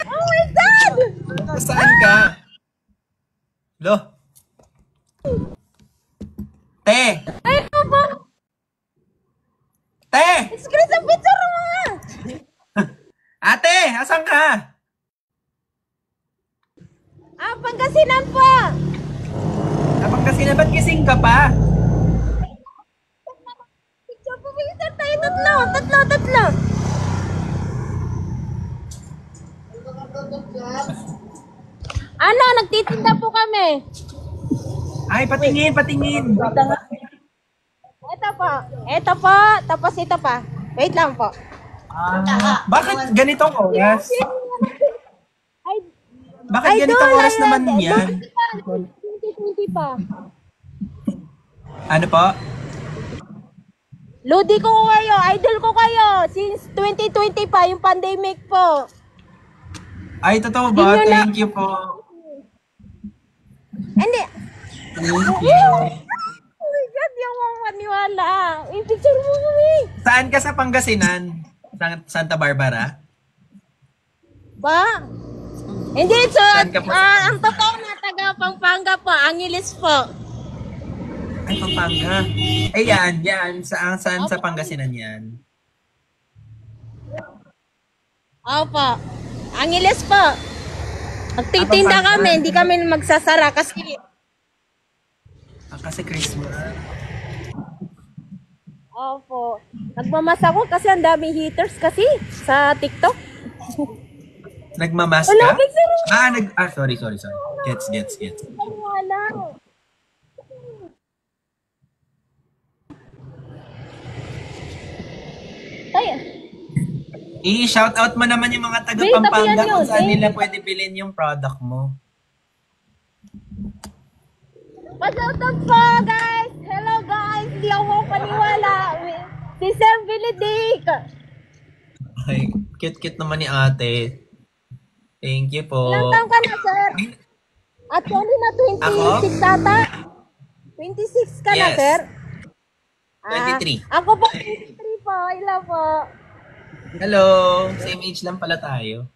E: Oh my God!
D: Saan ka? Lo? Te!
E: Ay, ano ba?
D: Te!
E: Screen sa picture mo nga!
D: Ate! Asan ka?
E: Pangasinan po!
D: Kapag kasi na ba't gising ka pa?
E: Picture po, picture tayo. Tatlo. Ano, nagtitinda po kami.
D: Ay, patingin.
E: Ito po, tapos ito pa. Wait lang po.
D: Bakit ganitong oras?
E: Ay,
D: Bakit ganitong oras naman yan?
E: 2020 pa.
D: Ano po?
E: Lodi ko kayo, idol ko kayo. Since 2020 pa, yung pandemic po.
D: Ay, totoo ba? Thank you po.
E: Hindi.
D: Thank you.
E: Oh my God, yung mga maniwala. I-picture mo kami.
D: Saan ka sa Pangasinan? Santa Barbara?
E: Ba? Hindi, so,
D: Saan ka po?
E: ang totoo na taga Pampanga po, Angeles po.
D: Ay, Pampanga. Ay, yan. Saan sa Pangasinan yan?
E: Opo. Angeles po. Magtitinda
D: Pampanga.
E: kami, hindi kami magsasara kasi
D: Kasi Christmas.
E: opo. Nagmamas ako kasi ang daming haters kasi sa TikTok.
D: Nagmamas
E: Wala,
D: ka?
E: picture mo.
D: Sorry. Gets.
E: Wala.
D: I-shoutout mo naman yung mga taga
E: Wait,
D: Pampanga
E: tapian nyo.
D: kung saan nila pwede bilhin yung product mo.
E: Pasoutot po, guys! Hello, guys! Hindi ako paniwala. Si Sir Benedict.
D: Ay, cute-cute naman ni ate. Thank you po.
E: Ilang taon ka na, sir? Actually na 26 ata. 26 ka na,
D: Yes.
E: sir?
D: 23.
E: Ako po 23 po. Ilan po?
D: Hello! Same age lang pala tayo.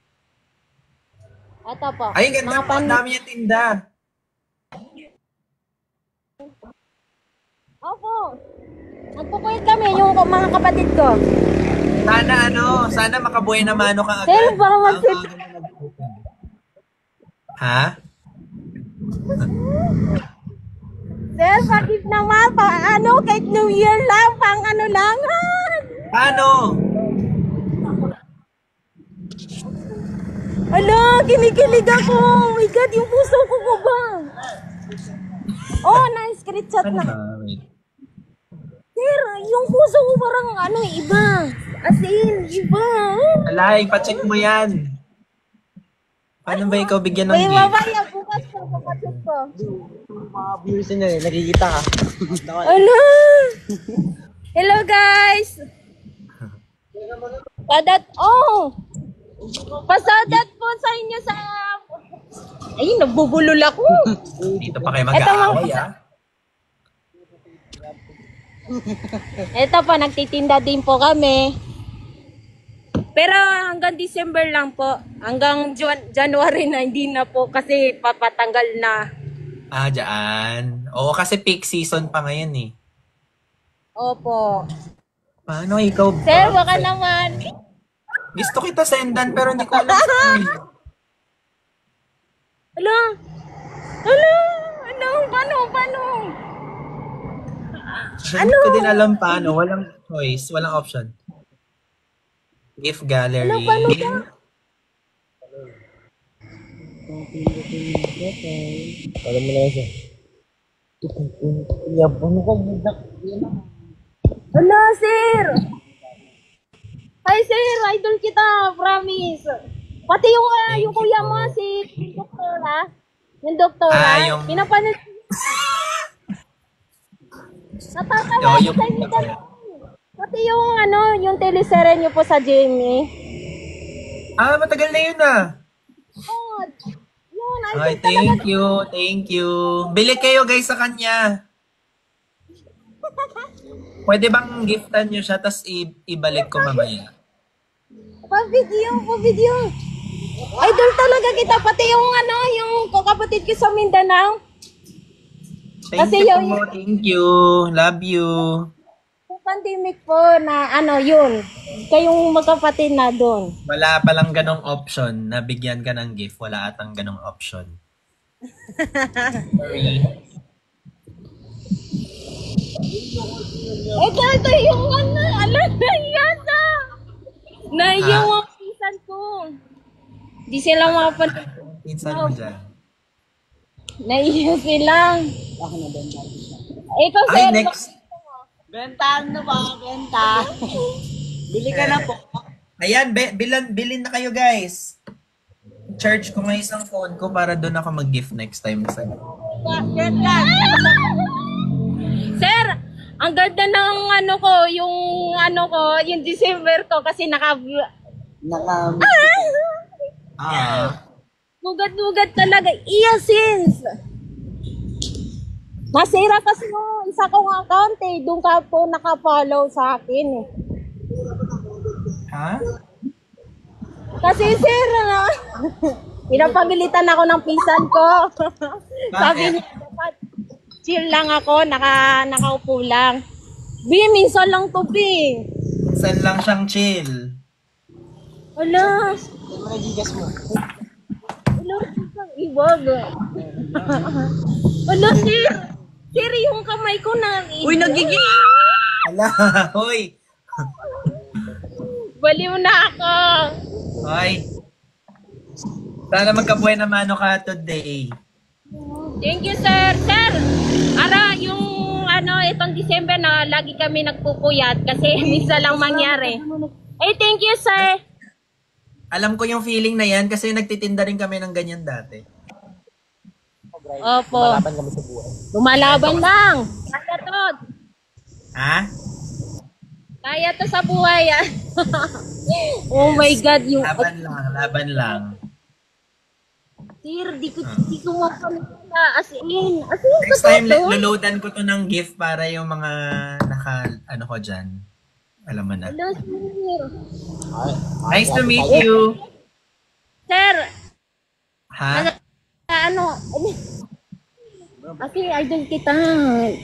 E: Ito po.
D: Ay, ganda
E: Mga
D: po. Ang dami niya tinda.
E: Opo. Nagpupuyat kami yung mga kapatid ko.
D: Sana makabuhay na mano ka agad.
E: Sir, baka mag-sit.
D: Ha?
E: Sir, pakip naman. Kahit New Year lang, pang ano lang.
D: Paano?
E: Kinikilig ako. Oh my God, yung puso ko ba? Oh, na-screenshot
D: Ano
E: na.
D: ba? Wait.
E: Sir, yung puso ko parang iba. As in, iba.
D: Alay, pacheck mo yan. Paano ba ikaw bigyan ng
E: May
D: gift?
E: mamaya, bukas ko, kapatid ko.
A: Mga viewers niya nakikita ka.
E: Hello, guys. Pasadat po sa inyo sa... Ay, nabubulol ako.
D: Dito pa kayo mag-aaway, ah.
E: Ito po, nagtitinda din po kami. Pero hanggang December lang po. Hanggang January na hindi na po kasi papatanggal na.
D: Ah, dyan. Oo, kasi peak season pa ngayon eh.
E: Opo.
D: Paano ikaw?
E: Sir, baka naman.
D: Gusto kita sendan pero hindi ko alam saan.
E: Paano?
D: Hindi ko din alam paano. Walang choice. Walang option. Gift gallery.
E: Paano ba?
A: Alam mo na siya.
E: Sir! Hi, sir! Idol kita! Promise! Pati yung kuya mo, si doktora. Yung doktora. Pinapanood. Natatawa
D: Yung
E: sa inyo dalawa. Pati yung teleserye niyo po sa GMA.
D: Ah, matagal na yun ah.
E: Oh, yun.
D: Ay, thank you. Thank you. Bili kayo guys sa kanya. Pwede bang giftan nyo siya tapos ibalik ko mamaya?
E: Pa-video. Idol talaga kita. Pati yung kapatid ko sa Mindanao.
D: Thank you po. Thank you. Love you.
E: Yung pandemic po na yun. Kayong magkapatid na doon.
D: Wala palang ganong option na bigyan ka ng gift. Wala atang ganong option. Sorry.
E: Ito yung naiyaw ang pinsan ko. Di sila makapanood.
D: Pinsan mo dyan.
E: Naiyaw sila. Ikaw,
D: Ay,
E: sir.
D: next.
A: Bentahan na ba? Benta. Bili ka na po.
D: Ayan, bilin na kayo guys. Charge ko nga isang phone ko para doon ako mag-gift next time sa'yo.
E: Sir, ang ganda ng yung December ko kasi Mugad-mugad talaga. Since nasira kasi yung isa kong account doon ka po naka-follow sa akin
D: Ha?
E: Kasi sir, pinapagalitan ako ng pinsan ko. Sabi niya, dapat chill lang ako, nakaupo lang. Minsan lang to,
D: Minsan lang siyang chill.
E: Wala.
A: Magigas mo.
E: Iwag. Wala, sir. Sir, yung kamay ko na...
A: Uy, nagiging!
D: Ala, hoy.
E: Baliw na ako.
D: Hoy. Sana magkabuhay na mano ka today.
E: Thank you, sir. Sir, yung itong December na lagi kami nagpupuyat kasi minsan lang mangyari. Thank you, sir.
D: Alam ko yung feeling na yan kasi nagtitinda rin kami ng ganyan dati.
E: Opo. Lumalaban lang. Kaya to.
D: Ha?
E: Kaya to sa buhay. Oh my God. Yung...
D: Laban lang.
E: Sir, di ko makamita. As in,
D: Next time, luludan ko to ng gift para yung mga ano ko dyan. Alam mo na.
E: Hello, sir.
D: Nice to meet you.
E: Sir,
D: Ha?
E: ano, kasi idol kita.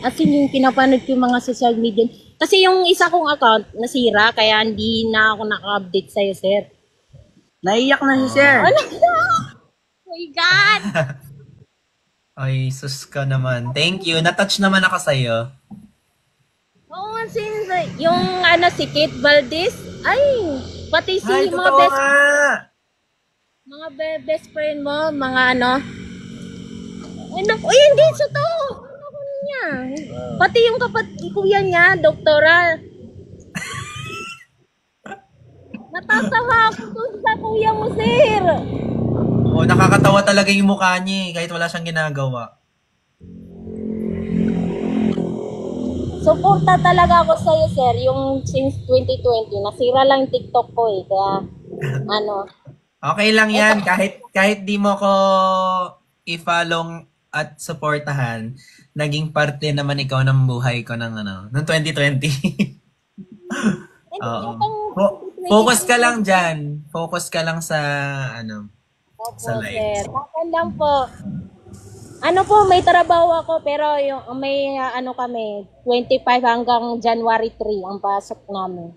E: As in, yung pinapanood ko yung mga social media. Kasi yung isa kong account nasira, kaya hindi na ako naka-update sa'yo, sir.
B: Naiyak na si sir.
E: Ano? Oh my God!
D: Ay, sus ka naman. Thank you. Natouch naman ako sa'yo.
E: Oo nga, since yung si Kate Valdez, ay, pati si
D: Ay,
E: mga
D: totoo nga.
E: best friend mo, mga uy, hindi sa to. Ano niya? Pati yung kuya niya, doktora. Natatawa ako sa kuya mo, sir.
D: Oo, nakakatawa talaga yung mukha niya kahit wala siyang ginagawa.
E: Suporta talaga ako sa'yo, sir. Yung since 2020, nasira lang yung TikTok ko eh. Kaya,
D: Okay lang yan. Kahit di mo ko i-follow at supportahan, naging parte naman ikaw ng buhay ko ng ng 2020. Oo. Focus ka lang dyan. Focus ka lang sa
E: Opo,
D: sa live.
E: sir. Bakit lang po. May trabaho ako pero yung may kami 25 hanggang January 3 ang pasok namin.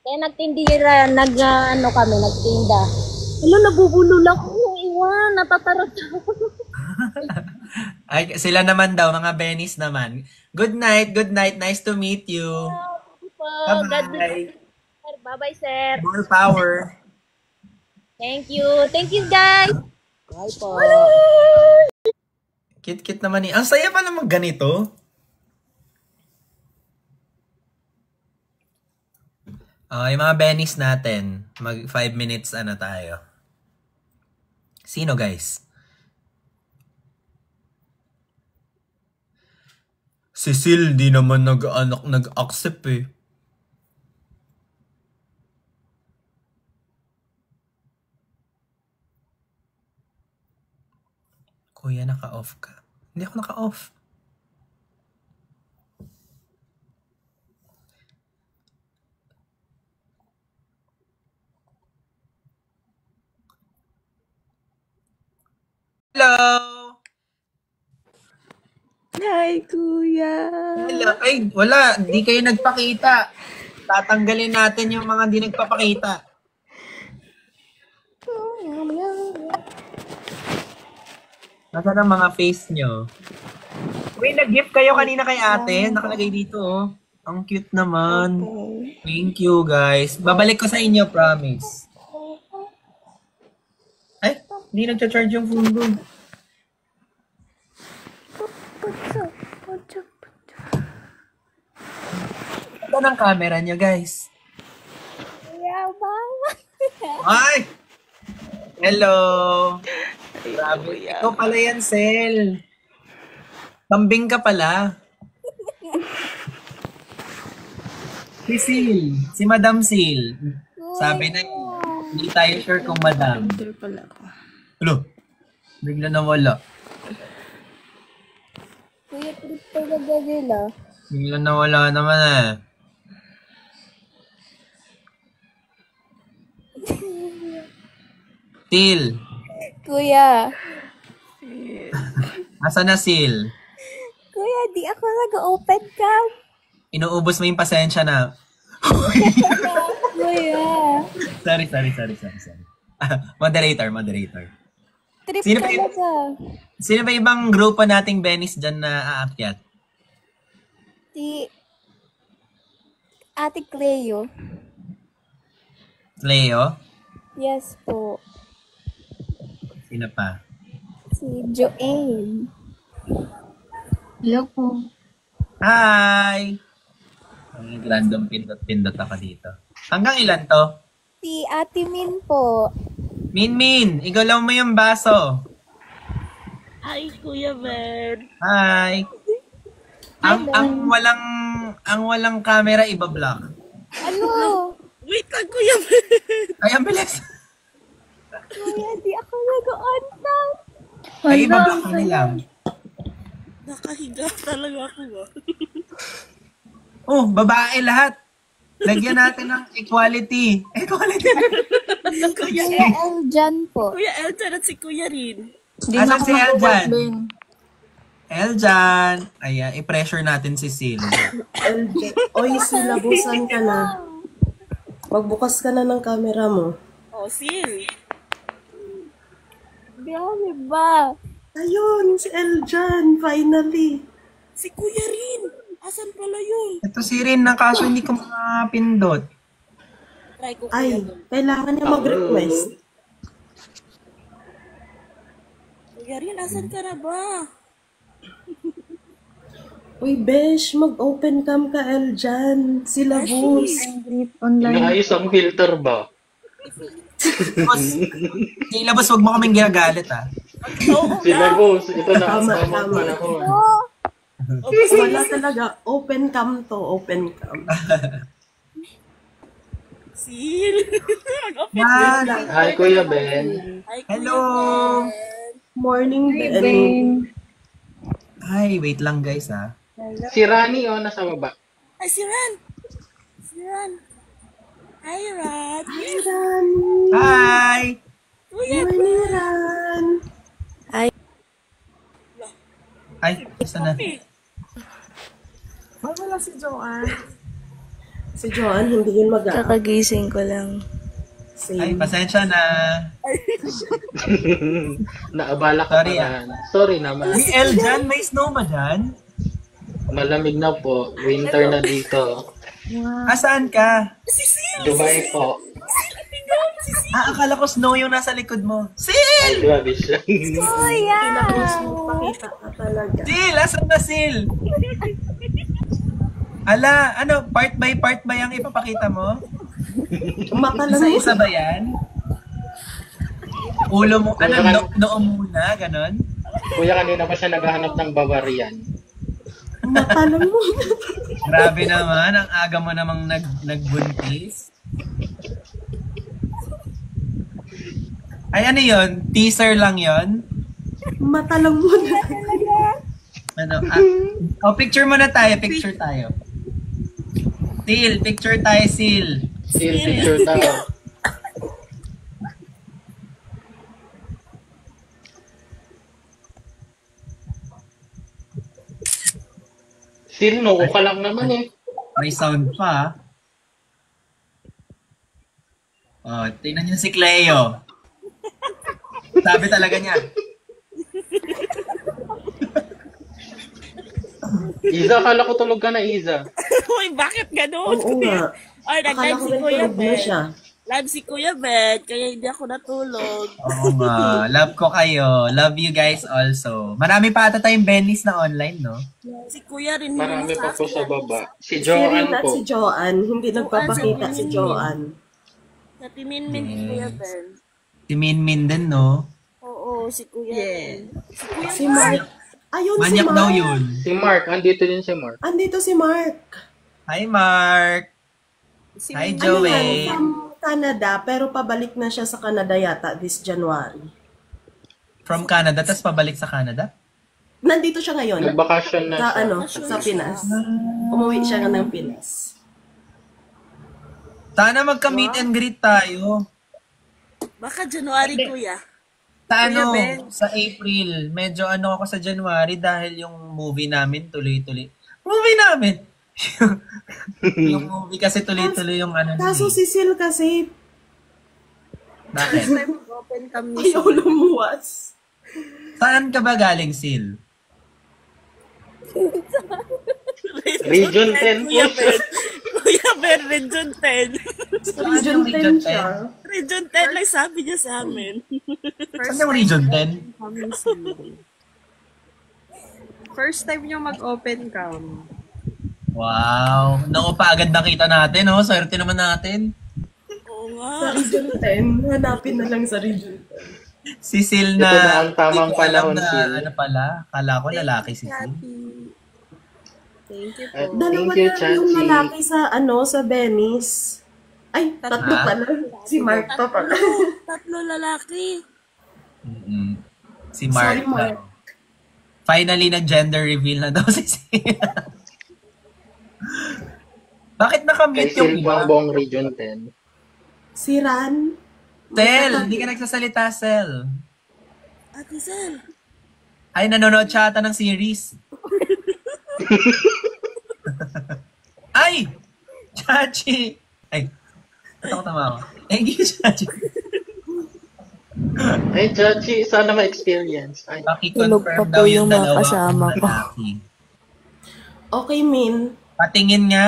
E: Kaya nagtinda. Nabubulol ako. Iwan, natatarot ako.
D: Ay, sila naman daw, mga Bennies naman. Good night. Nice to meet you. Bye-bye.
E: Bye-bye, sir.
D: More power.
E: Thank you, guys. Bye po.
D: Kit-kit naman Ang saya pa naman ganito. Yung mga Bennies natin, mag 5 minutes tayo. Sino, guys? Cecil, di naman nag-accept eh. Kuya, naka-off ka. Hindi ako naka-off. Hello!
F: Hi, kuya!
D: Hello. Ay, wala. Di kayo nagpakita. Tatanggalin natin yung mga di nagpapakita. Nasaan ang mga face nyo? Uy, nag-gift kayo kanina kay ate. Nakalagay dito, oh. Ang cute naman.
F: Okay.
D: Thank you, guys. Babalik ko sa inyo, promise. Ay, hindi nagcha-charge yung phone ko. Ito ang camera nyo, guys. Ay! Hello! Grabe. Ikaw pala yan, Sel. Kambing ka pala. Si Sil. Si Madam Sil. Sabi na, hindi tayo sure kung Madam.
F: Order pala ako.
D: Hello? Bigla na wala.
E: Kuya, trip talaga nila.
D: Bigla na wala naman eh. Sil.
F: Kuya!
D: Asa na Sil?
F: Kuya, di ako nag-open cam.
D: Inuubos mo yung pasensya na.
F: Kuya!
D: Sorry. Moderator.
F: Trip
D: Sino ba
F: talaga.
D: Sino ba ibang grupo nating Bennies dyan na aakyat?
F: Si Ate Cleo.
D: Leo?
F: Yes po.
D: Sino pa?
F: Si Joanne. Hello po.
D: Hi! Ang random pindot ako dito. Hanggang ilan to?
F: Si Ate Min po.
D: Min, igalaw mo yung baso.
E: Hi, Kuya Ben.
D: Hi. Ang walang camera ibablock.
F: Ano?
E: Wait lang, Kuya Ben.
D: Ay, ang bilis.
F: Kuya, di ako nag-on time.
D: Ay, ibablock mo nilang.
E: Nakahiga talaga ako ba?
D: Oh, babae lahat. Lagyan natin ng equality. Equality.
E: Kuya
F: Kuya Eljan po.
E: Kuya Elton at si Kuya Rin.
D: Asan si Eljan? Eljan. Ayan, i-pressure natin si Sil.
G: LJ. Oy, silabusan ka na. Magbukas ka na ng camera mo.
E: Oh, Sil.
F: Grabe ba?
G: Ayun, si Eljan, finally.
E: Si Kuya Rin. Asan pala yun?
D: Ito si Rin, na kaso hindi ko makapindot.
E: Try ko, Kuya
G: Ay,
E: Ben.
G: kailangan niya mag-request.
E: Kuya Rin, asan ka na ba?
G: Uy, Besh, mag-open cam ka, Eljan. Sila Bus.
H: Inaayos ang filter ba?
D: Labas, wag mo kaming ginagalit ah.
H: Sila boss, ito na ang
G: Tama,
H: tamang
G: tama.
H: panahon.
G: Wala talaga. Open cam to, open cam.
E: Sil.
D: Yan.
H: Hi, Kuya Ben.
E: Hi, Kuya
D: Hello.
E: Ben.
G: Morning, Ben.
D: Ay, wait lang guys ah.
H: Si Rani, nasa baba.
E: Ay, si Ran. Si Ran. Hi, Ran.
G: Hi, Rani.
D: Hi!
E: Kuya
G: Morning, Ran.
D: Ay, isa na.
G: Si Joanne, hindi yun mag-aak.
F: Kakagising ko lang.
D: Ay,
G: Same.
D: pasensya na.
H: Naabala ka
D: Sorry,
H: pa. Sorry naman.
D: Si Eljan, may snow ba dyan?
H: Malamig na po. Winter na dito.
D: Asaan ka?
H: Dubai po.
D: Akala ko snow yung nasa likod mo. Sil!
H: Ay, grabe siya.
G: Pinakos mo, pakita ka talaga.
D: Sil! Asan na Sil? Ala, ano, part by part ba yung ipapakita mo?
G: Makalam mo.
D: Isa-isa ba yan? Ulo mo, ano, noo muna, ganon?
H: Kuya, kanina pa siya naghahanap ng Bavarian.
G: Makalam mo.
D: Grabe naman, ang aga mo namang nagbuntis. Ay, ano yun? Teaser lang yon.
G: Matalam mo na.
D: Ano? Picture muna tayo. Picture tayo. Sil, picture tayo, Sil.
H: Still picture daw. Still, no ka lang naman eh.
D: May sound pa. Oh, tingnan niyo si Cleo. Sabi talaga niya.
H: Iza, akala ko tulog ka na, Iza.
E: Uy, bakit ganun?
G: Oo nga.
E: Ay,
G: Akala
E: nag-live
G: ko
E: si
G: rin
E: Kuya
G: tulog na
E: Ben.
G: siya.
E: Live si Kuya Ben, kaya hindi ako natulog.
D: Oo nga. Love ko kayo. Love you guys also. Marami pa ata tayong Benny's na online, no?
E: Si Kuya rin.
H: Marami pa po sa baba. Si
G: Si Rin
H: Joanne
G: at
H: po.
G: si Joanne, hindi nagpapakita si Joanne.
E: Sa Timinmin ni Kuya Ben.
D: Si Minmin din, no?
E: Oo, si Kuya Ben. Si Kuya
G: Si Mark. Ayun si
D: Manyak
G: Mark.
D: daw yun.
H: Si Mark, andito din si Mark.
G: Andito si Mark.
D: Hi, Mark. Hi,
G: Ano yan,
D: Joey.
G: from Canada, pero pabalik na siya sa Canada yata this January.
D: From Canada, tapos pabalik sa Canada?
G: Nandito siya ngayon.
H: Nagbakasyon na
G: Sa
H: siya.
G: ano, sa Pinas. Umuwi siya ng Pinas.
D: Sana magka-meet and greet tayo.
E: Baka January, Kuya.
D: Sa ano, sa April. Medyo ano ako sa January dahil yung movie namin tuloy-tuloy. Movie namin! Yung movie kasi tuloy-tuloy yung ano.
G: Kaso si Sil kasi
D: Bakit?
E: Open kami.
G: ayaw lumuwas.
D: Saan ka ba galing, Sil?
H: Region 10 po.
E: Kuya Ben. Kuya Ben, Region 10.
G: Region
D: yung Region
G: 10 siya.
E: Region 10 lang sabi niya sa amin.
D: Saan yung Region 10?
I: First time nyo mag-open cam.
D: Wow. Naku pa agad nakita natin, oh. Swerte naman natin.
G: Sa Region 10. Hanapin na lang sa Region 10.
D: Si Sil
H: Ito na
D: na,
H: ang tamang
D: hindi ko alam
H: panahon,
D: na
H: Sil.
D: ano pala, kala ko lalaki si Sil.
I: Thank you
H: At
I: po.
G: Dalawa
H: thank you,
G: na yung
H: Chachi.
G: lalaki sa Venice. Ay, tatlo
D: Ha?
G: pala. Si Mark pa pala.
F: Tatlo lalaki.
D: Mm-mm. Si Mark.
G: Sorry, Mark.
D: daw. Finally, nag-gender reveal na daw si Sil. Bakit
H: Kay
D: nakamute yung
H: Sil
D: iba?
H: Bongbong Region 10.
G: Si Ran.
D: Sel, hindi ka nagsasalita, Sel.
F: Ate Sel.
D: Ay, nanonood siya ata ng series. Ay! Chachi! Ay, ba't ako tama ako? Thank you, Chachi.
H: Ay, Chachi, sana ma-experience. Ay,
F: Tulog pa
D: Paki-confirm
F: po
D: daw yung
F: yung mga
D: dalawa
F: kasama
D: kung
F: ko.
D: lalaki.
G: Okay, Min.
D: Patingin nga.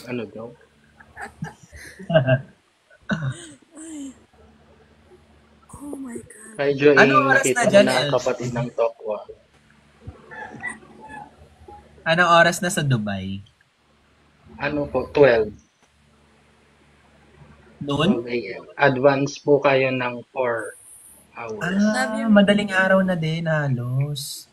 H: ano daw?
F: Oh my God.
H: Kay Joey,
D: Anong oras
H: nakita
D: na
H: mo
D: dyan,
H: na
D: El?
H: kapatid ng Tokwa.
D: Anong oras na sa Dubai?
H: Ano po, 12.
D: Noon?
H: 12 a.m. Advance po kayo ng 4 hours.
D: Ah, madaling araw na din, halos.